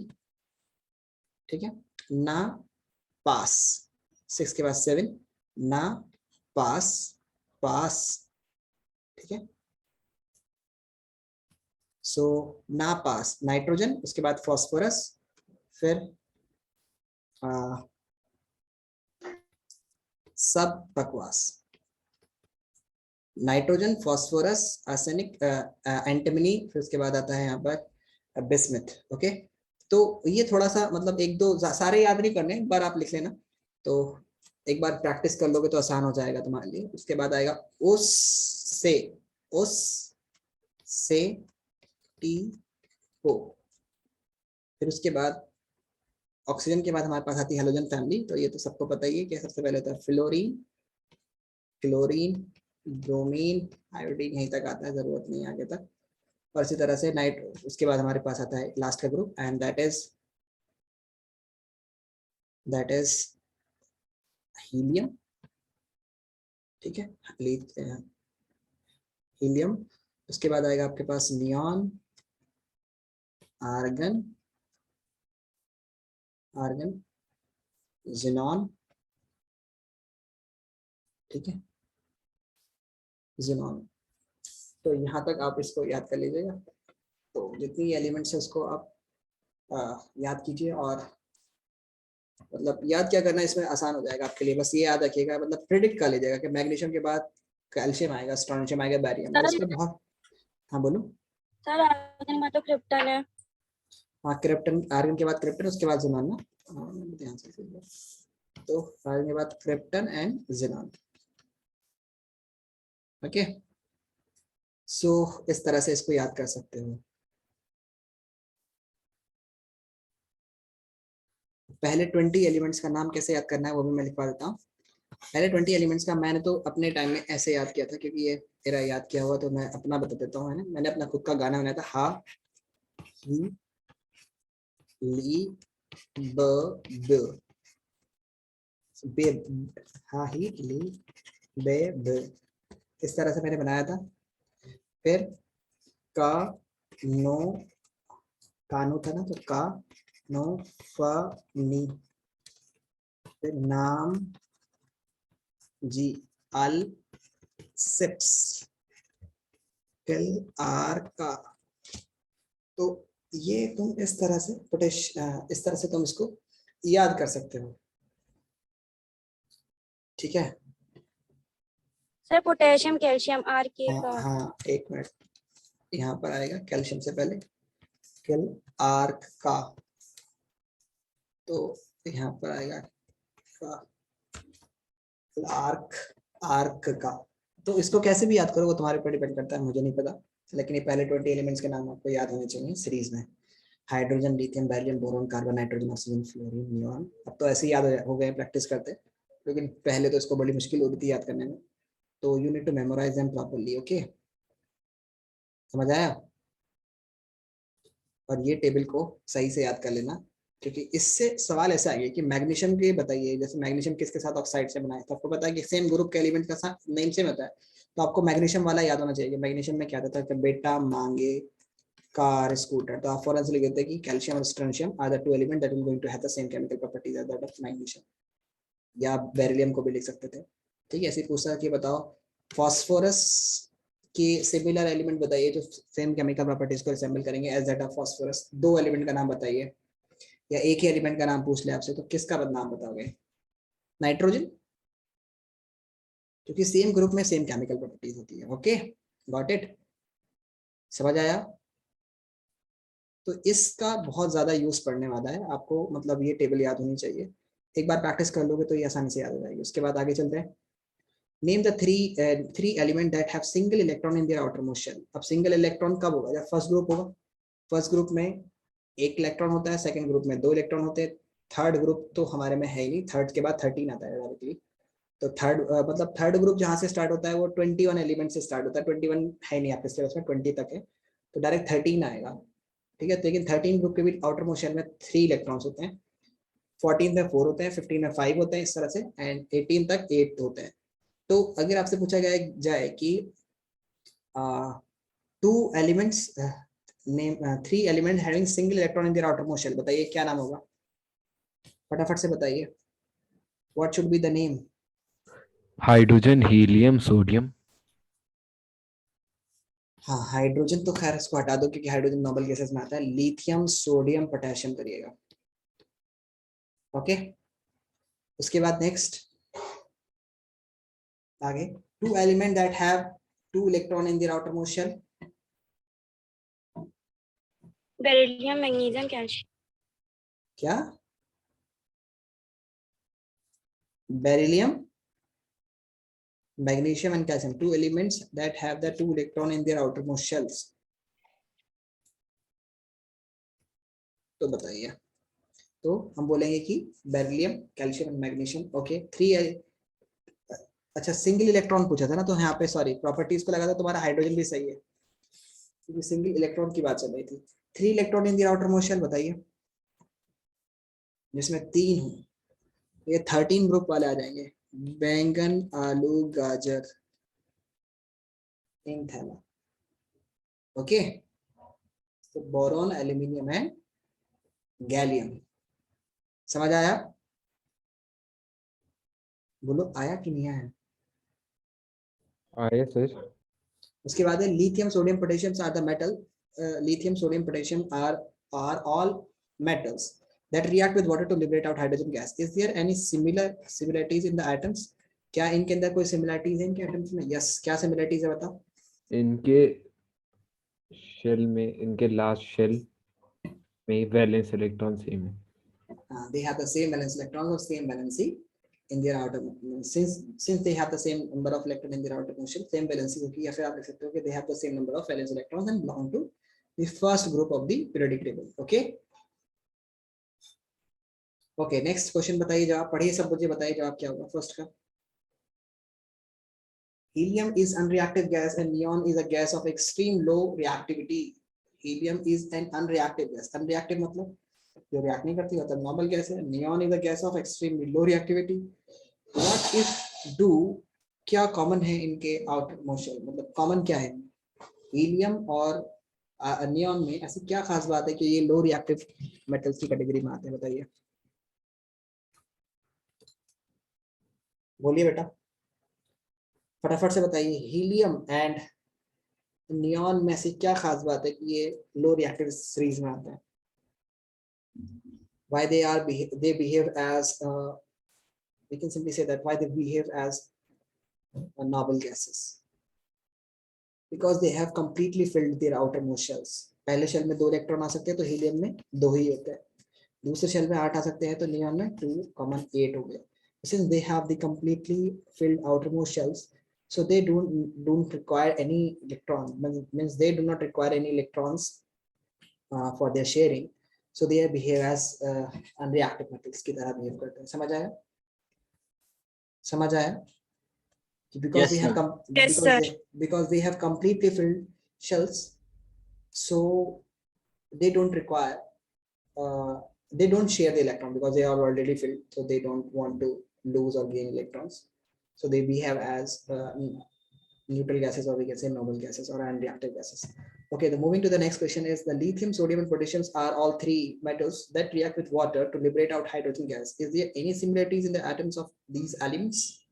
ठीक है, ना पास, 6 के बाद 7, ना पास पास। ठीक है, सो ना पास नाइट्रोजन, उसके बाद फॉस्फोरस, फिर सब बकवास, नाइट्रोजन फॉस्फोरस आर्सेनिक एंटीमनी, फिर उसके बाद आता है यहाँ पर बिस्मथ। ओके, तो ये थोड़ा सा मतलब एक दो सारे याद नहीं करने, एक बार आप लिख लेना, तो एक बार प्रैक्टिस कर लोगे तो आसान हो जाएगा तुम्हारे लिए। उसके बाद आएगा उस से टी हो। फिर उसके बाद ऑक्सीजन के बाद हमारे पास आती है हेलोजन फैमिली, तो ये तो सबको पता ही है कि सबसे पहले होता है फ्लोरीन, क्लोरीन, ब्रोमीन, आयोडीन, यहीं तक आता है, जरूरत नहीं आगे तक। और इसी तरह से नाइट, उसके बाद हमारे पास आता है लास्ट का group, and that is helium, ठीक है, हीलियम। उसके बाद आएगा आपके पास नियॉन, आर्गन, ज़ेनॉन, ठीक है, ज़ेनॉन। तो यहाँ तक आप इसको याद कर लीजिएगा। तो जितनी एलिमेंट्स है उसको आप याद कीजिए, और मतलब याद क्या करना है इसमें आसान हो जाएगा आपके लिए। बस ये याद रखिएगा, मतलब प्रिडिक्ट कर लीजिएगा कि मैग्नीशियम के बाद कैल्शियम आएगा, स्ट्रोंशियम आएगा, बैरियम, और इसमें बहुत। हाँ बोलो। सर आर्गन में तो क्रिप्टन है। हाँ क्रिप्टन, आर्गन के बाद क्रिप्टन, उसके बाद ज़ेनॉन ना। ध्यान से सुनिए। तो आर्गन के बाद क्रिप्टन एंड ज़ेनॉन। ओके, सो इस तरह से इसको याद कर सकते हो। पहले 20 एलिमेंट्स का नाम कैसे याद करना है वो भी मैं लिखवा देता हूँ। पहले 20 एलिमेंट्स का मैंने तो अपने टाइम में ऐसे याद किया था, क्योंकि ये मेरा याद किया हुआ, तो मैं अपना बता देता हूँ। मैंने अपना खुद का गाना बनाया था, हा ही ली ब ब, बे, हा ही ली बे ब, इस तरह से मैंने बनाया था। फिर का नो, कानो था ना, तो का नो फ नी, फिर नाम जी अल सिप्स, फिर आर का। तो ये तुम इस तरह से इस तरह से तुम इसको याद कर सकते हो, ठीक है। सर पोटेशियम कैल्शियम आर के हाँ का। हाँ, एक मिनट, यहाँ पर आएगा कैल्शियम से पहले किल आर्क का, तो यहाँ पर आएगा का, आर्क, आर्क का। तो इसको कैसे भी याद करो वो तुम्हारे ऊपर डिपेंड करता है, मुझे नहीं पता, लेकिन ये पहले 20 एलिमेंट्स के नाम आपको याद होने चाहिए सीरीज में। Hydrogen, lithium, barium, boron, carbon, nitrogen, oxygen, fluorine, neon. अब तो ऐसे याद हो गए प्रैक्टिस करते, लेकिन पहले तो इसको बड़ी मुश्किल होती थी याद करने में। तो you need to memorize them properly, okay, समझ आया। और ये टेबल को सही से याद कर लेना, क्योंकि इससे सवाल ऐसा आएगा कि मैग्नीशियम के बताइए, जैसे मैग्नीशियम किसके साथ ऑक्साइड से बना है, तो आपको पता है कि सेम ग्रुप के एलिमेंट का साथ नेम सेम होता है, तो आपको मैग्नीशियम वाला याद होना चाहिए। मैग्नीशियम में क्या होता है, बेटा मांगे कार स्कूटर, तो आप फॉरन से लिख देते हैं कि कैल्शियम और strontium are the two element that will going to have the same chemical properties as that of magnesium. या बेरिलियम को भी लिख सकते थे, ठीक है। ऐसे पूछा कि बताओ फास्फोरस की सिमिलर एलिमेंट बताइए जो सेम केमिकल प्रॉपर्टीज को रिसेंबल करेंगे एज दैट ऑफ फास्फोरस। दो एलिमेंट का नाम बताइए, या एक ही एलिमेंट का नाम पूछ ले आपसे, तो किसका नाम बताओगे? नाइट्रोजन, क्योंकि सेम ग्रुप में सेम केमिकल प्रॉपर्टीज होती है। ओके, गॉट इट, समझ आया। तो इसका बहुत ज्यादा यूज पड़ने वाला है आपको, मतलब ये टेबल याद होनी चाहिए। एक बार प्रैक्टिस कर लोगे तो ये आसानी से याद हो जाएगी। उसके बाद आगे चलते हैं। Name the three element that have single electron in their outermost shell. अब सिंगल इलेक्ट्रॉन कब होगा? जब फर्स्ट ग्रुप होगा। फर्स्ट ग्रुप में एक इलेक्ट्रॉन होता है, सेकंड ग्रुप में 2 इलेक्ट्रॉन होते हैं, थर्ड ग्रुप तो हमारे में है ही नहीं, थर्ड के बाद 13 आता है डायरेक्टली। तो थर्ड मतलब थर्ड ग्रुप जहां से स्टार्ट होता है वो 21 एलिमेंट से स्टार्ट होता है। 21 है नहीं आपके सिलेबस में, 20 तक है, तो डायरेक्ट 13 आएगा, ठीक है। लेकिन 13 ग्रुप के भी आउटर मोशन में 3 इलेक्ट्रॉन्स होते हैं, 14 में 4 होते हैं, 15 में 5 होते हैं, इस तरह से, एंड 18 तक 8 होते हैं। तो अगर आपसे पूछा गया जाए कि 2 elements name 3 element having single electron in their outermost shell, बताइए क्या नाम होगा? फटाफट से बताइए, what should be the name? Hydrogen, helium, sodium. हाँ हाइड्रोजन तो खैर इसको हटा दो क्योंकि हाइड्रोजन नोबल गैसेस में आता है। लिथियम, सोडियम, पोटेशियम करिएगा, ओके। उसके बाद नेक्स्ट आगे, 2 element that have 2 electron in their outermost shell. Beryllium magnesium calcium. क्या? Beryllium, magnesium and calcium, 2 elements that have the 2 electron in their outermost shells। तो बताइए, तो हम बोलेंगे कि beryllium, calcium and magnesium, okay. 3 अच्छा single electron पूछा था ना, तो यहाँ पे सॉरी प्रॉपर्टीज को लगा था तुम्हारा हाइड्रोजन भी सही है, क्योंकि सिंगल इलेक्ट्रॉन की बात चल रही थी। 3 electron in their outermost shell बताइए, जिसमें 3 हो, ये 13 ग्रुप वाले आ जाएंगे। बैंगन, आलू, गाजर इन थैला. ओके, तो बोरॉन, एल्यूमिनियम एंड गैलियम. समझ आया? बोलो आया कि नहीं आया? आए सर. उसके बाद है lithium, sodium, potassium are the metal. Lithium, sodium, potassium are all metals that react with water to liberate out hydrogen gas. Is there any similarities in the atoms? क्या इनके अंदर कोई similarities है इनके atoms में? Yes. क्या similarities है बताओ? इनके शेल में, इनके लास्ट शेल में वैलेंस इलेक्ट्रॉन सेम है. They have the same valence electrons or same valency in their outer. Since they have the same number of electrons in their outer shell, same valency होगी, या फिर आप देख सकते हो कि they have the same number of valence electrons and belong to the first group of the periodic table. Okay. Okay, next question बताइए, जवाब पढ़िए सब, मुझे बताइए जवाब क्या होगा फर्स्ट का. Helium is unreactive gas and neon is a gas of extreme low reactivity. Helium is an unreactive gas. Unreactive मतलब जो रिएक्ट नहीं करती, मतलब नॉर्मल गैस है. Neon is a gas off extremely low reactivity. What if do, क्या common है इनके outer motion, मतलब कॉमन क्या है हीलियम और नियॉन में? ऐसी क्या खास बात है कि ये लो रिएक्टिव मेटल्स की कैटेगरी में आते हैं? बताइए, बोलिए बेटा, फटाफट से बताइए. हीलियम एंड नियॉन में से क्या खास बात है कि ये लो रिएक्टिव सीरीज में आते हैं? Why they behave as we can simply say that why they behave as noble gases, because they have completely filled their outermost shells. पहले शेल में 2 इलेक्ट्रॉन आ सकते हैं तो हीलियम में 2 ही होते हैं. दूसरे शेल में 8 आ सकते हैं तो नियॉन में 2 कॉमन 8 हो गया. Since they have the completely filled outermost shells, so they don't require any electron, means they do not require any electrons for their sharing. So they behave as unreactive metals की तरह behave करते हैं. समझ आया? समझ आया? Because Yes, they have sir. Yes, sir. because they have completely filled shells, so they don't require they don't share the electron because they are already filled, so they don't want to lose or gain electrons. So they behave as neutral gases, or we can say noble gases or unreactive gases. Okay, the moving to the next question is the lithium, sodium and potassium are all 3 metals that react with water to liberate out hydrogen gas. Is there any similarities in the atoms of these elements?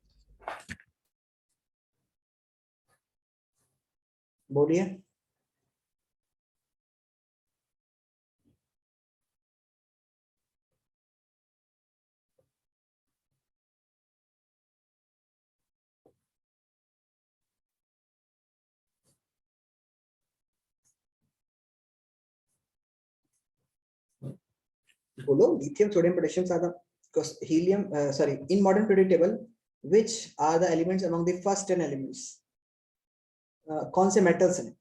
बोलिए. बोलो. Lithium, sodium, potassium are the helium. Sorry, in modern periodic table, which are the elements among the first 10 elements? कौन से metals हैं?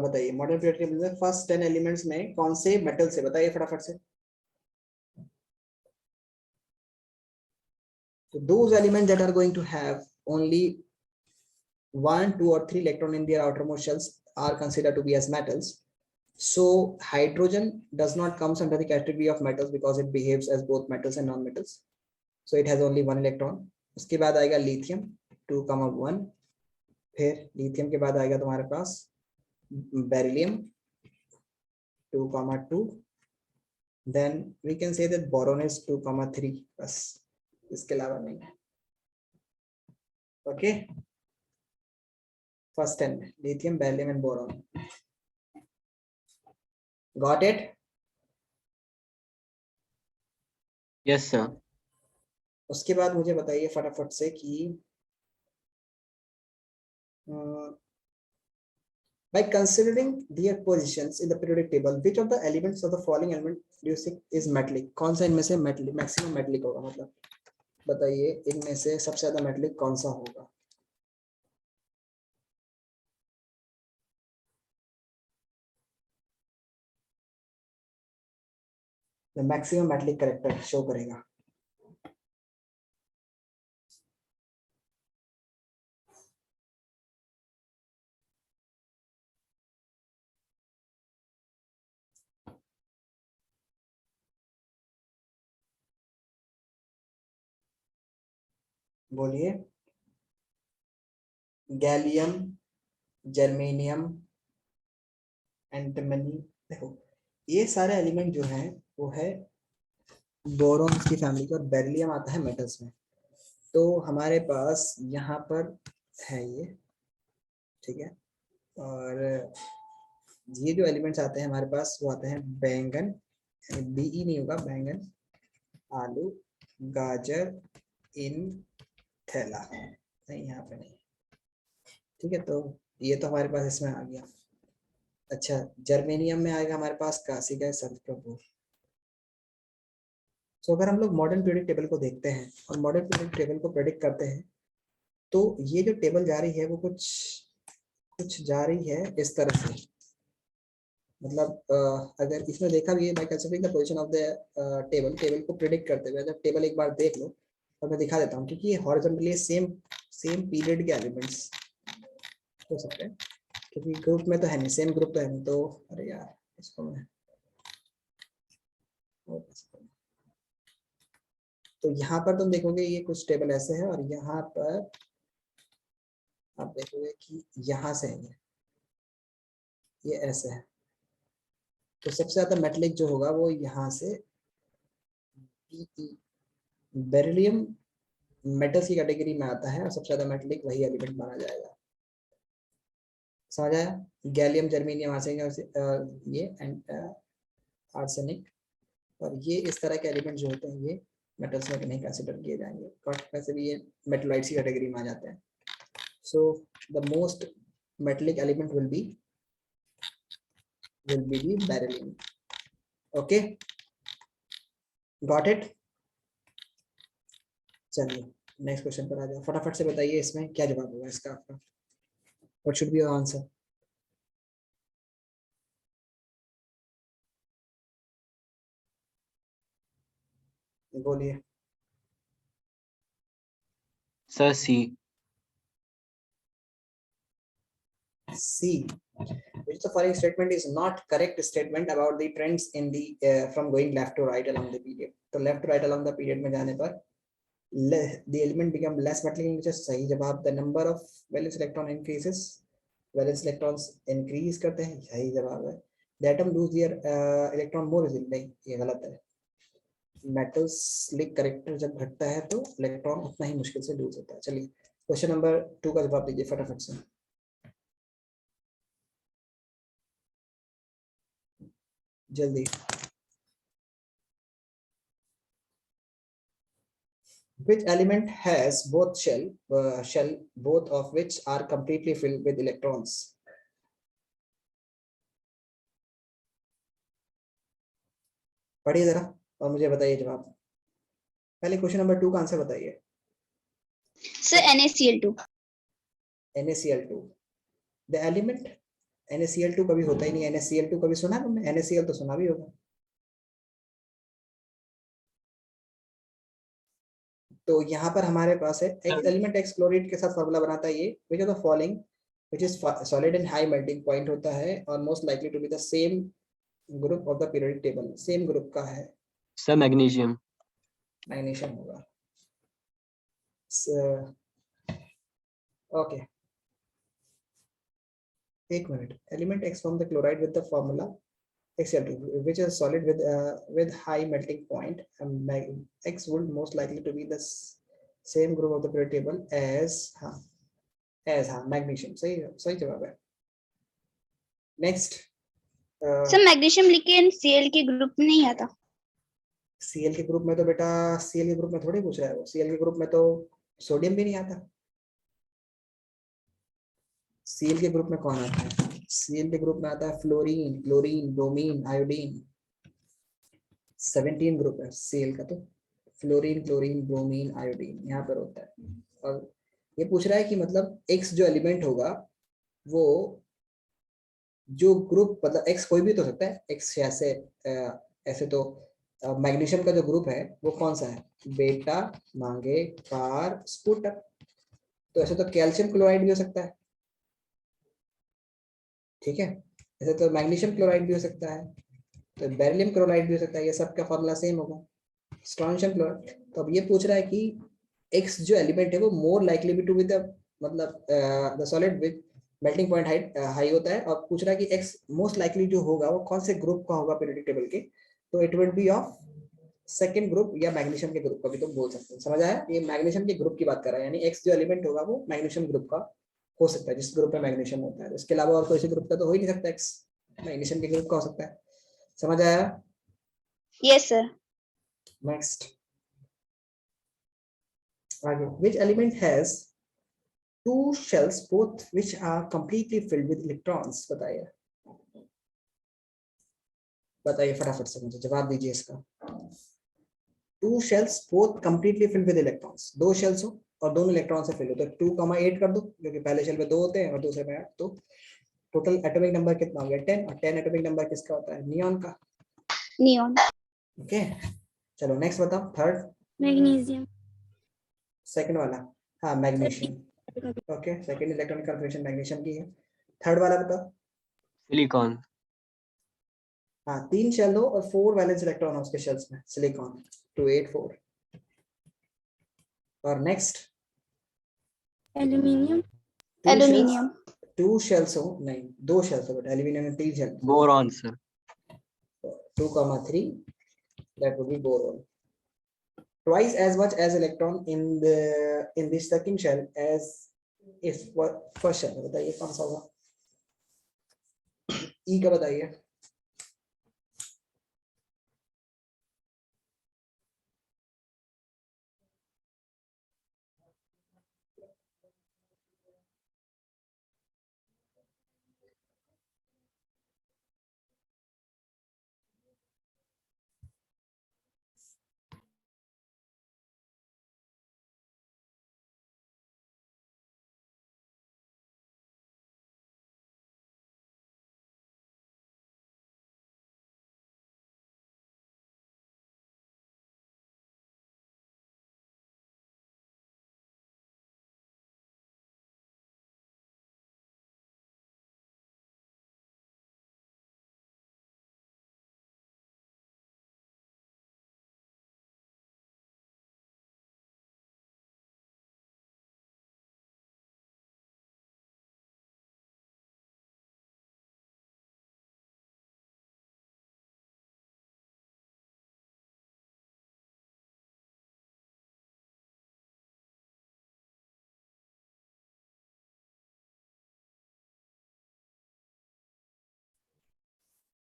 बताइए, modern period table में first 10 elements में कौन से मेटल्स है? बताइए फटाफट से. So those elements that are going to have only 1, 2 or 3 electron in their outermost shells are considered to be as metals. So hydrogen does not comes under the category of metals because it behaves as both metals and non-metals. So it has only 1 electron. उसके बाद आएगा lithium 2,1. फिर lithium के बाद आएगा तुम्हारे पास beryllium 2,2. Then we can say that boron is 2,3. बस, इसके अलावा नहीं है. Okay. First 10 lithium, beryllium and boron. Got it? Yes, sir. उसके बाद मुझे बताइए फटाफट से कि by considering their positions in the periodic table, which of the elements of the following element do you think is metallic? कौन सा इनमें से metallic, maximum metallic होगा? मतलब बताइए इनमें से सबसे ज्यादा metallic कौन सा होगा? The maximum metallic character show करेगा. बोलिए। Gallium, germanium, antimony. देखो ये सारे एलिमेंट जो हैं वो है बोरॉन की फैमिली के, और बेरिलियम आता है मेटल्स में। तो हमारे पास यहाँ पर है ये, ठीक है। और ये जो एलिमेंट्स आते हैं हमारे पास वो आते हैं बैंगन, बीई नहीं होगा, बैंगन, आलू, गाजर, इन, थैला, नहीं यहाँ पे नहीं, ठीक है। तो ये तो हमारे पास इसमें आ गया। अच्छा, जर्मेनियम में आएगा हमारे पास कांसी का सल्फर। सो अगर हम लोग मॉडर्न पीरियडिक टेबल को देखते हैं और मॉडर्न पीरियडिक टेबल को प्रेडिक्ट करते हैं, तो ये जो टेबल जा रही है वो कुछ जा रही है इस तरह से। मतलब अगर इसमें देखा भी है, by considering the position of the table को प्रेडिक्ट करते हुए, जब टेबल एक बार देख लो और मैं दिखा देता हूँ, क्योंकि ये हॉरिजॉन्टली सेम पीरियड के एलिमेंट्स हो सकते हैं, क्योंकि ग्रुप में तो है नहीं, सेम ग्रुप तो है नहीं। तो अरे यार इसको मैं, तो यहाँ पर तुम देखोगे ये कुछ टेबल ऐसे है, और यहाँ पर आप देखोगे कि यहाँ से है ये ऐसे है। तो सबसे ज्यादा मेटलिक जो होगा वो यहाँ से बेरिलियम मेटल्स की कैटेगरी में आता है, और सबसे ज्यादा मेटलिक वही एलिमेंट माना जाएगा। समझ आया? गैलियम, जर्मेनियम, ये आर्सेनिक, और ये इस तरह के एलिमेंट जो होते हैं ये मेटल्स में नहीं कंसिडर किए जाएंगे, बट वैसे भी ये मेटलाइट्स की कैटेगरी में आ जाते हैं। So the most metallic element will be the beryllium. Okay, got it? चलिए नेक्स्ट क्वेश्चन पर आ जाओ, फटाफट से बताइए इसमें क्या जवाब होगा इसका आपका। What should be your answer? बोलिए। Sir C. C, which the following statement is not correct statement about the trends in the from going left to right along the period. तो left to right along the period में जाने पर the element become less metallic in nature, सही जवाब। The number of valence electron increases, valence electrons increase करते हैं, सही जवाब है। The atom lose their electron more easily, नहीं ये गलत है। मेटल स्लिक करेक्टर जब घटता है तो इलेक्ट्रॉन उतना ही मुश्किल से लूज होता है। चलिए क्वेश्चन नंबर 2 का जवाब दीजिए फटाफट से, जल्दी। Which element has both shell both of which are completely filled with electrons? पढ़िए जरा और मुझे बताइए जवाब। पहले क्वेश्चन नंबर 2 का आंसर बताइए। Sir NaCl2। NaCl2, the element NaCl2 कभी होता ही नहीं। NaCl2 कभी सुना है तुमने? NaCl तो सुना भी होगा। तो यहाँ पर हमारे पास है एलिमेंट एक्स क्लोराइड के साथ फॉर्मूला बनाता है ये, which of the following which is solid and high melting point होता है और most likely to be the same group of the periodic table, same group का है। Sir magnesium. मैग्नीशियम होगा। ओके एक minute. Element x form the chloride with the formula XL2 which is solid with high melting point, X would most likely to be the same group of the periodic table as magnesium। सही जवाब है। Next sir magnesium लेकिन Cl के group में नहीं आता। Cl के group में तो बेटा Cl के ग्रुप में थोड़ी पूछ रहा है वो। Cl के ग्रुप में तो सोडियम भी नहीं आता। Cl के ग्रुप में कौन आता है? Cl के ग्रुप में आता है fluorine, chlorine, bromine, iodine. 17 group है Cl का, तो फ्लोरीन, क्लोरीन, ब्रोमीन, आयोडीन यहाँ पर होता है। और ये पूछ रहा है कि मतलब X जो एलिमेंट होगा वो जो ग्रुप, मतलब X कोई भी तो सकता है X ऐसे तो मैग्नीशियम का जो ग्रुप है वो कौन सा है? बेटा, मांगे, कार, स्पूटक। तो ऐसे तो कैल्शियम क्लोराइड भी हो सकता है, ठीक है। ऐसे तो मैग्नीशियम क्लोराइड भी हो सकता है, तो बेरिलियम क्लोराइड भी हो सकता है। ये सब का फॉर्मूला सेम होगा, स्ट्रोंशियम क्लोराइड। तो अब ये पूछ रहा है कि x जो एलिमेंट है वो more likely be to with the मतलब the solid with melting point height high होता है, और पूछ रहा है कि x मोस्ट लाइकली जो होगा वो कौन से ग्रुप का होगा पीरियोडिक टेबल के, तो it will be of second group या मैग्नीशियम के ग्रुप का भी तुम बोल सकते हो। समझ आया? ये मैग्नीशियम के ग्रुप की बात कर रहा है, यानी x जो एलिमेंट होगा वो मैग्नीशियम ग्रुप का हो सकता है, जिस ग्रुप में मैग्नीशियम होता है। इसके अलावा और कोई ग्रुप का तो हो ही नहीं सकता, x मैग्नीशियम के ग्रुप का हो सकता है। समझ आया? Yes, sir. नेक्स्ट आगे, which element has two shells both which are completely filled with electrons? बताइए बताइए फटाफट से, मुझे जवाब दीजिए इसका। Two shells both completely filled with electrons, दो शेल्स हो और दोनों इलेक्ट्रॉन से फिल हो, तो 2,8 कर दो, क्योंकि पहले शेल में 2 होते हैं और दूसरे में 8, तो टोटल एटॉमिक नंबर कितना हो गया 10, और 10 एटॉमिक नंबर किसका होता है? नियॉन का। Neon. ओके चलो नेक्स्ट बताओ, थर्ड मैग्नीशियम। सेकंड वाला, हाँ magnesium. Okay second electronic confirmation magnesium की है। थर्ड वाला बताओ। सिलिकॉन। हाँ 3 शेल हो और 4 वैलेंस इलेक्ट्रॉन हो उसके शेल्स में, सिलिकॉन 284। और नेक्स्ट एल्यूमिनियम। Aluminium. 2 शेल्स हो, नहीं 2 शेल्स हो, बट एल्यूमिनियम में 3 shell, boron sir. 2,3, that would be boron. Twice as much as electron in the second shell as is first shell। बताइए कौन सा होगा? E का बताइए।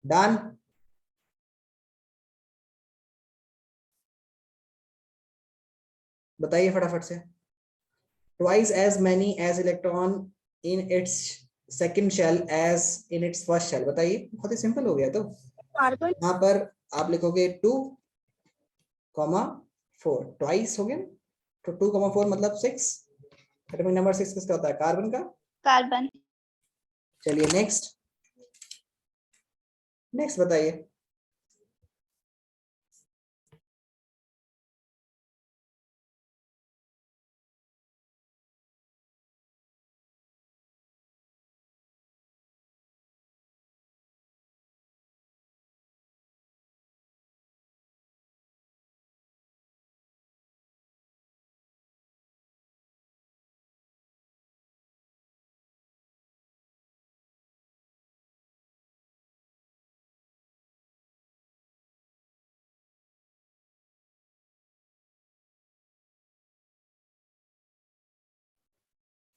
डन। बताइए फटाफट से। Twice as many as electron in its second shell as in its first shell। बताइए, बहुत ही सिंपल हो गया। तो कार्बन। यहाँ पर आप लिखोगे 2,4, ट्वाइस हो गया, तो 2,4 मतलब 6। एटॉमिक नंबर 6 किसका होता है? कार्बन का। Carbon. चलिए नेक्स्ट बताइए।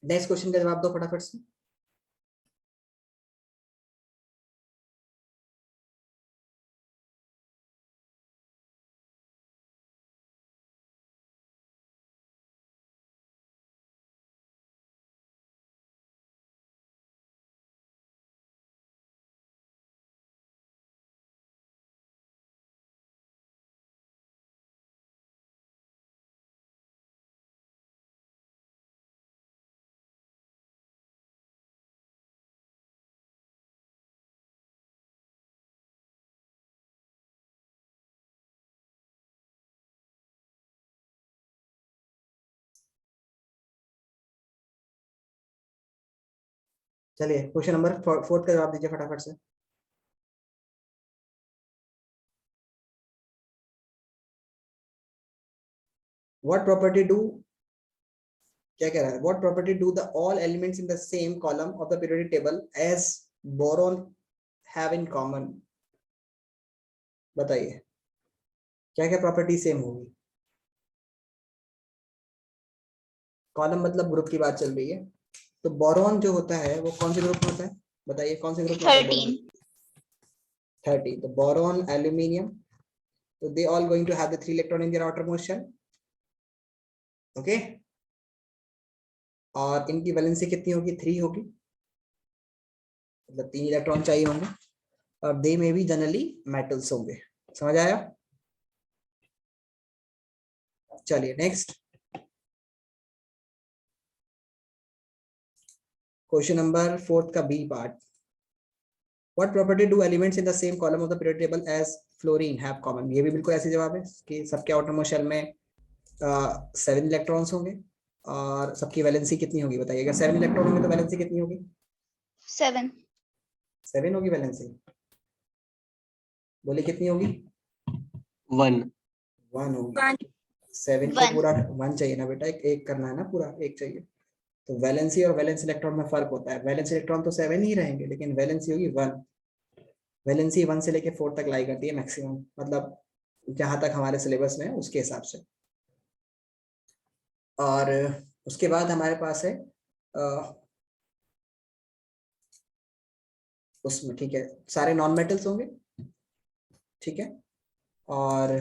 नेक्स्ट क्वेश्चन का जवाब दो फटाफट से। चलिए क्वेश्चन नंबर 4 का जवाब दीजिए फटाफट से। What property do क्या कह रहा है? What property do the all elements in the same column of the periodic table as boron have in common? बताइए क्या क्या प्रॉपर्टी सेम होगी? कॉलम मतलब ग्रुप की बात चल रही है, तो बोरॉन जो होता है वो कौन से ग्रुप में होता है? बताइए कौन से ग्रुप में होता है बोरॉन? 13. तो बोरॉन, एल्यूमिनियम, तो they all going to have the 3 electron in their outermost shell. Okay, और इनकी वैलेंसी कितनी होगी? 3 होगी, मतलब 3 इलेक्ट्रॉन चाहिए होंगे, और दे में भी जनरली मेटल्स होंगे। समझ आया? चलिए नेक्स्ट क्वेश्चन नंबर 4 का B part. What property do elements in the same column of the periodic table as fluorine have common? ये भी बिल्कुल ऐसे जवाब है कि सबके आउटरमोस्ट शेल में 7 इलेक्ट्रॉन्स होंगे, और सबकी वैलेंसी कितनी होगी? बताइए, अगर 7 इलेक्ट्रॉन होंगे तो वैलेंसी कितनी होगी? 7 7 होगी वैलेंसी। बोले कितनी होगी? 1. 1 होगी। One. 7 को One. पूरा 1 चाहिए ना बेटा, एक करना है ना, पूरा 1 चाहिए। तो वैलेंसी और वैलेंस इलेक्ट्रॉन में फर्क होता है। वैलेंस इलेक्ट्रॉन तो 7 ही रहेंगे, लेकिन वैलेंसी होगी 1। वैलेंसी 1 से लेके 4 तक लाई करती है मैक्सिमम, मतलब जहां तक हमारे सिलेबस में है उसके हिसाब से। और उसके बाद हमारे पास है उसमें, ठीक है, सारे नॉन मेटल्स होंगे, ठीक है, और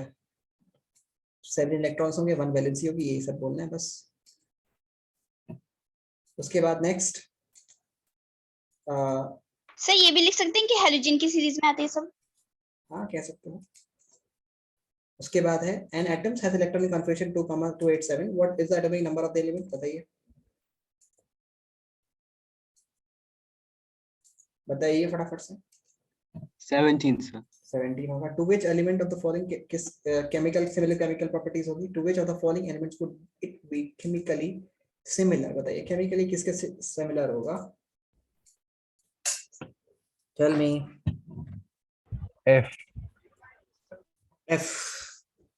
7 इलेक्ट्रॉन्स होंगे, 1 वैलेंसी होगी, यही सब बोलना है बस। उसके बाद नेक्स्ट सर ये भी लिख सकते हैं कि हैलोजन की सीरीज में आते हैं सब। हाँ कह सकते हो। उसके बाद है an atoms has electronic configuration 2,287. What is the atomic number of the element? बताइए बताइए फटाफट से। 17, sir. 17 होगा। To which element of the following किस chemical similar chemical properties होगी? To which of the following elements would it be chemically similar? बताइए chemically किसके similar होगा? Tell me. F,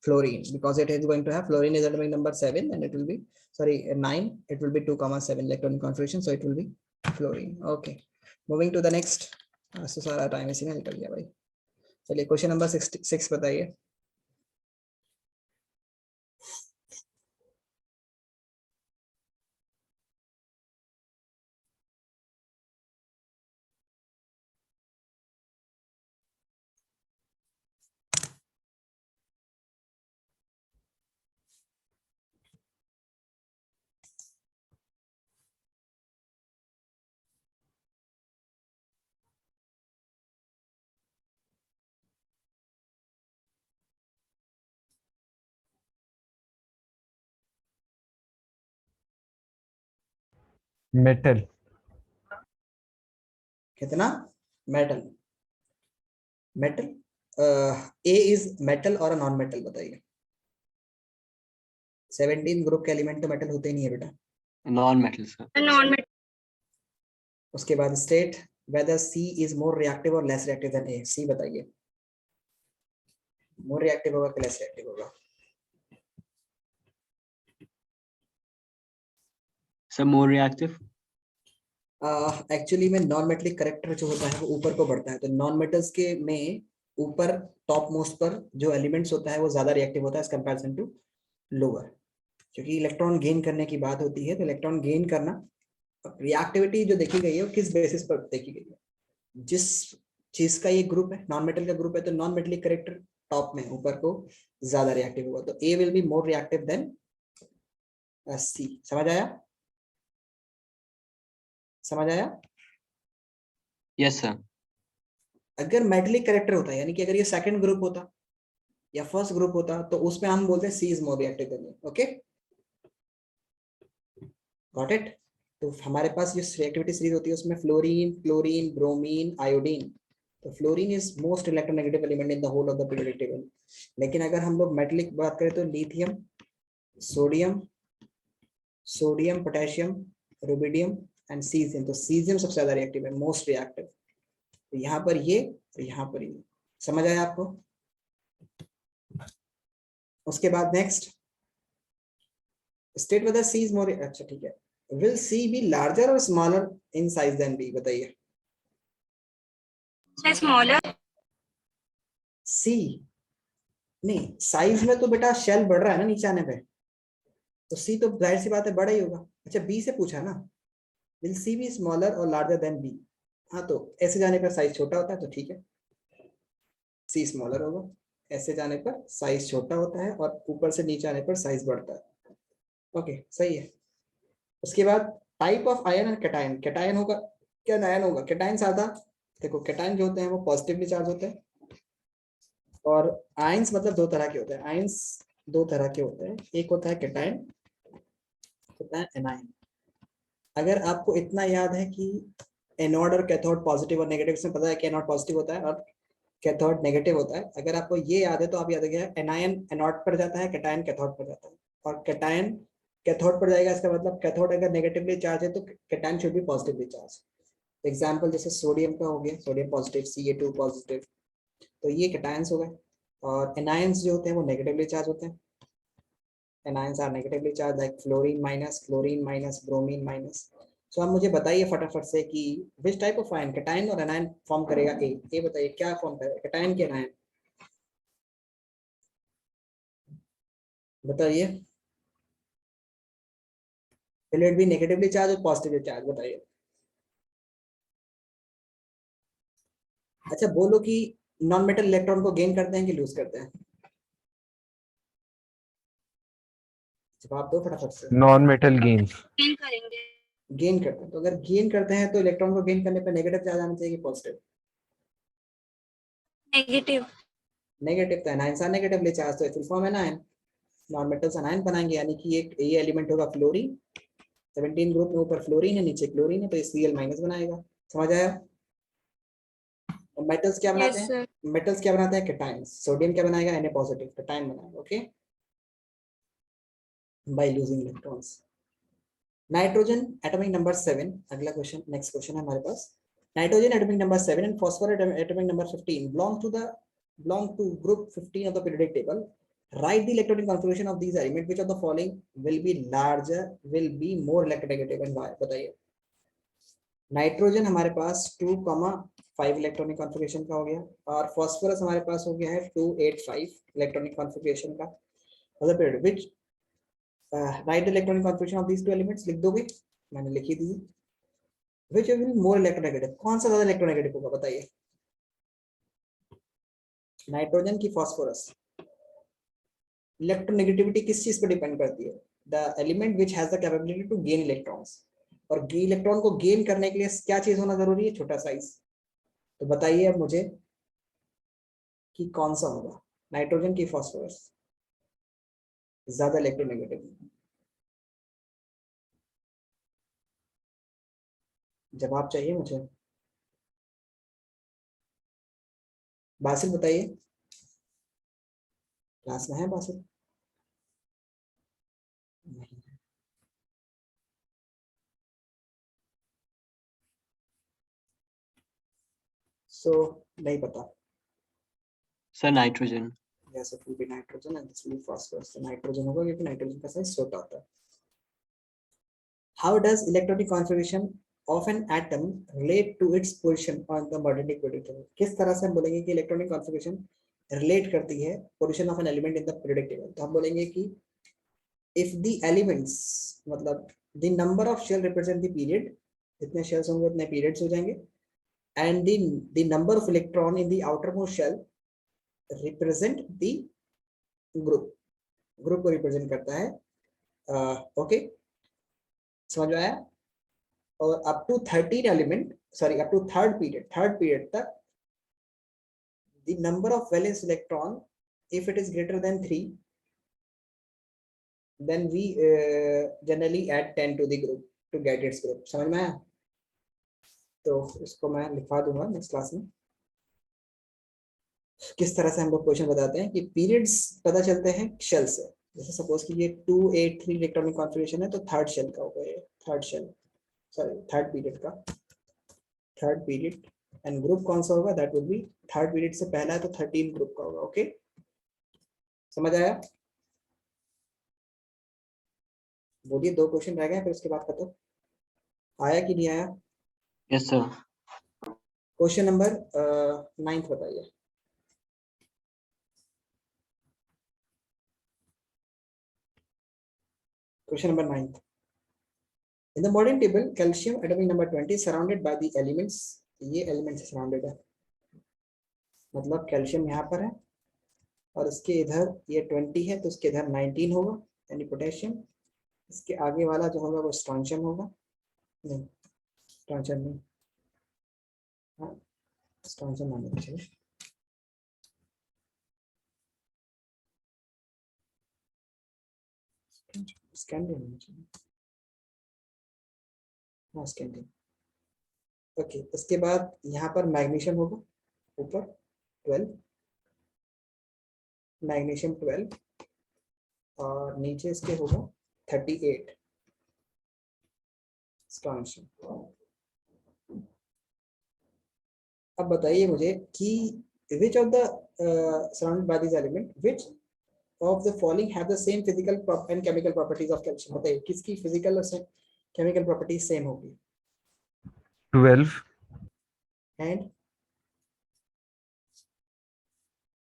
fluorine, because it is going to have fluorine is atomic number 7, and it will be, sorry, 9, it will be 2,7 electron configuration, so it will be fluorine. Okay, moving to the next. So सारा time इसी में निकल गया भाई। चलिए question number 66 बताइए। Metal. कितना? Metal. Metal A is metal और नॉन मेटल? बताइए। 17 ग्रुप के एलिमेंट तो मेटल होते ही नहीं है बेटा। Non-metal, sir. Non-metal. उसके बाद state whether C is more reactive or less reactive than A. C बताइए, more reactive होगा कि less reactive होगा? Sir, more reactive. एक्चुअली में नॉन मेटलिक करेक्टर जो होता है वो ऊपर को बढ़ता है, तो नॉन मेटल्स के में ऊपर टॉप मोस्ट पर जो एलिमेंट्स होता है वो ज्यादा रिएक्टिव होता है एज कंपैरिजन टू लोअर, क्योंकि इलेक्ट्रॉन गेन करने की बात होती है। तो इलेक्ट्रॉन गेन करना, रिएक्टिविटी जो देखी गई है वो किस बेसिस पर देखी गई है? जिस चीज का ये ग्रुप है, नॉन मेटल का ग्रुप है, तो नॉन मेटलिक करेक्टर टॉप में ऊपर को ज्यादा रिएक्टिव होगा, तो A will be more reactive than C. समझ आया? समझ आया? Yes, sir. अगर मेटलिक करेक्टर होता है, यानी कि अगर ये सेकंड ग्रुप होता या फर्स्ट ग्रुप होता, तो उसमें हम बोलते हैं C is more reactive than A. Okay, got it? तो हमारे पास जो रिएक्टिविटी सीरीज होती है उसमें फ्लोरीन, क्लोरीन, ब्रोमीन, आयोडीन, तो fluorine is most electronegative element in the whole of the periodic table. लेकिन अगर हम लोग मेटलिक बात करें तो lithium, sodium, potassium, rubidium and caesium, तो सीजियम सबसे ज्यादा रिएक्टिव है, मोस्ट रिएक्टिव। तो यहाँ पर ये और यहाँ पर ये। समझ आया आपको? उसके बाद next state whether C is more, अच्छा ठीक है, विल सी बी लार्जर और smaller in size than B, बताइए। Sir smaller. सी नहीं, साइज में तो बेटा शेल बढ़ रहा है ना नीचे आने पे, तो सी तो जाहिर सी बात है बड़ा ही होगा। अच्छा बी से पूछा ना, विल सी बी स्मॉलर और लार्जर देन बी, हाँ तो ऐसे जाने पर साइज छोटा होता है तो ठीक है, सी स्मॉलर होगा, ऐसे जाने पर साइज छोटा होता है और ऊपर से नीचे आने पर साइज बढ़ता है। ओके सही है। उसके बाद type of ion and cation, cation होगा क्या आयन होगा? कैटायन सादा, देखो कैटायन जो होते हैं वो पॉजिटिवली चार्ज होते हैं, और आयंस मतलब दो तरह के होते हैं, आयंस दो तरह के होते हैं, एक होता है कैटायन, होता है एनायन। अगर आपको इतना याद है कि एनोड और कैथोड पॉजिटिव और नेगेटिव, इसमें पता है कि एनोड पॉजिटिव होता है और कैथोड नेगेटिव होता है, अगर आपको ये याद है तो आप याद रखिएगा एनायन एनोड पर जाता है, कैटायन कैथोड पर जाता है, और कैटायन कैथोड पर जाएगा, इसका मतलब कैथोड अगर नेगेटिवली चार्ज है तो cation should be positively charge. Example जैसे सोडियम का हो गया, सोडियम पॉजिटिव, Ca2 पॉजिटिव, तो ये कैटायंस हो गए। और एनायंस जो होते हैं वो नेगेटिवली चार्ज होते हैं, anions are negatively charge, like fluorine minus, bromine minus. So आप मुझे बताइए फटाफट से कि which type of ion cation और एनायन फॉर्म करेगा? ए बताइए क्या फॉर्म करेगा कैटायन के एनायन, बताइए। Will it be negatively charge और पॉजिटिवली चार्ज, बताइए। अच्छा बोलो कि नॉन मेटल इलेक्ट्रॉन को गेन करते हैं कि लूज करते हैं? जवाब दो फटाफट से। Non metal gains. गेन करेंगे। गेन करते हैं, तो अगर गेन करते हैं तो इलेक्ट्रॉन को गेन करने पर नेगेटिव चार्ज आना चाहिए कि पॉजिटिव? नेगेटिव। नेगेटिव, तो एनायंस आर नेगेटिवली चार्ज, तो full form anion, non metals anion बनाएंगे, यानी कि एक ये एलिमेंट होगा फ्लोरीन, 17 ग्रुप में ऊपर फ्लोरीन है नीचे क्लोरीन है, तो Cl माइनस बनाएगा। समझ आया? और मेटल्स क्या बनाते यस हैं? सर। मेटल्स क्या बनाते हैं? कैटायंस। सोडियम क्या बनाएगा? Na पॉजिटिव, कैटायन बनाएगा, okay, by losing electrons. Nitrogen atomic number 7, अगला क्वेश्चन, नेक्स्ट क्वेश्चन है हमारे पास। Nitrogen atomic number 7 and phosphorus atomic number 15 belong to group 15 of the periodic table. Write the electronic configuration of these elements. Which of the following will be larger, will be more electronegative and why? बताइए। Nitrogen हमारे पास 2,5 electronic configuration का हो गया, और phosphorus हमारे पास हो गया है 285 इलेक्ट्रॉनिक कॉन्फ़िगरेशन का। मतलब period which write the electronic configuration of these two elements, लिख दोगे? मैंने लिखी दी। विच विल मोर इलेक्ट्रोनेगेटिव, कौन सा ज्यादा इलेक्ट्रोनेगेटिव होगा बताइए? नाइट्रोजन की फॉस्फोरस? इलेक्ट्रोनेगेटिविटी किस चीज पर डिपेंड करती है? The element which has the capability to gain electrons, और इलेक्ट्रॉन को गेन करने के लिए क्या चीज होना जरूरी है? छोटा साइज। तो बताइए अब मुझे कि कौन सा होगा, नाइट्रोजन की फॉस्फोरस ज्यादा इलेक्ट्रोनेगेटिव? जवाब चाहिए मुझे, बासिल बताइए, क्लास में है बासिल? नहीं। सो नहीं पता। Sir, nitrogen. Yes, it will be nitrogen and this will be phosphorus. So nitrogen होगा क्योंकि नाइट्रोजन का साइज छोटा होता है। How does electronic configuration of an atom relate to its position on the magnetic periodic table? किस तरह से हम बोलेंगे कि इलेक्ट्रॉनिक कॉन्फ़िगरेशन रिलेट करती है position of an element in the periodic table? तो हम बोलेंगे कि if the elements, मतलब the number of shell represent the period, जितने shells होंगे उतने periods हो जाएंगे, and the number of electron in the outermost shell represent the group को represent करता है, ओके समझ में आया? और up to 13 element, sorry up to third period तक the number of valence electron, if it is greater than 3, then we generally add 10 to the group to get its group. समझ में आया? तो इसको मैं लिखवा दूंगा नेक्स्ट क्लास में, किस तरह से हम लोग क्वेश्चन बताते हैं कि पीरियड्स पता चलते हैं शेल से। जैसे सपोज कि ये 283 इलेक्ट्रॉनिक कॉन्फ़िगरेशन है तो थर्ड शेल का होगा, ये third shell, sorry third period का, थर्ड पीरियड, एंड ग्रुप कौन सा होगा? That will be third period से पहला है तो 13 ग्रुप का होगा, ओके समझ आया? बोलिए, 2 क्वेश्चन रह गए फिर उसके बाद खत्म। आया कि नहीं आया? Yes, sir. क्वेश्चन नंबर 9 बताइए। Question number 9. In the modern table, calcium atomic number 20 is surrounded by the elements. ये elements से surrounded है, मतलब कैल्शियम यहाँ पर है और इसके इधर ये 20 है तो इसके इधर 19 होगा यानी पोटेशियम। इसके आगे वाला जो होगा वो स्ट्रॉन्शियम होगा। नहीं, स्ट्रॉन्शियम नहीं, हाँ स्ट्रॉन्शियम मान लीजिए चलो। स्कैंडियम होना चाहिए, हाँ स्कैंडियम। ओके, उसके बाद यहाँ पर मैग्नीशियम होगा ऊपर 12, मैग्नीशियम 12 और नीचे इसके होगा 38 स्ट्रॉन्शियम। अब बताइए मुझे कि which of the surrounded by these element, which of the following have the same physical and chemical properties of calcium? बताइए किसकी physical और chemical properties same होगी? 12 and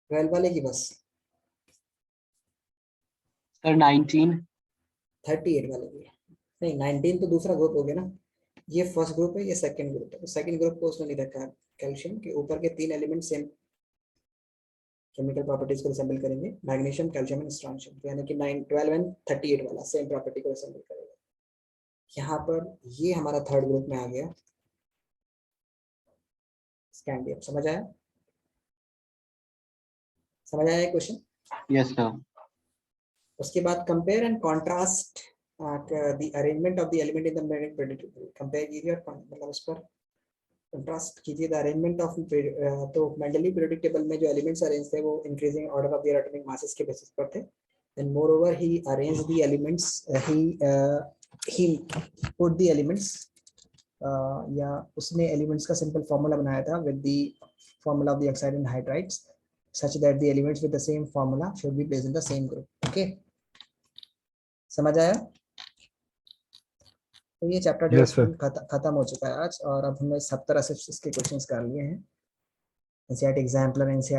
12 वाले की बस, Sir, 19. 38 वाले की नहीं, 19 तो दूसरा ग्रुप हो गया ना, ये फर्स्ट ग्रुप है, ये सेकंड ग्रुप है। तो सेकंड ग्रुप को उसने नहीं रखा है। कैल्शियम के ऊपर के 3 एलिमेंट सेम केमिकल प्रॉपर्टीज को रिसेंबल करेंगे, मैग्नीशियम, कैल्शियम एंड स्ट्रॉन्शियम, यानी कि 9, 12 एंड 38 वाला सेम प्रॉपर्टी को रिसेंबल करेगा। यहाँ पर ये हमारा थर्ड ग्रुप में आ गया स्कैंडियम। समझ आया? समझ आया क्वेश्चन? Yes, sir. उसके बाद compare and contrast the arrangement of the element in the merit predictable. Compare कीजिए और मतलब उस पर कंट्रास्ट कीजिए द अरेंजमेंट ऑफ। तो मेंडली पीरियोडिक टेबल में जो एलिमेंट्स अरेंज थे वो increasing order of their atomic masses के बेसिस पर थे। And more over he arrange the elements, he put the elements, या उसने एलिमेंट्स का सिंपल फार्मूला बनाया था with the formula of the oxide and hydrides such that the elements with the same formula should be placed in the same group. Okay, समझ आया? तो ये chapter development खत्म हो चुका है आज, और अब हमने सब तरह से इसके क्वेश्चंस कर लिए हैं। NCERT exemplar, NCERT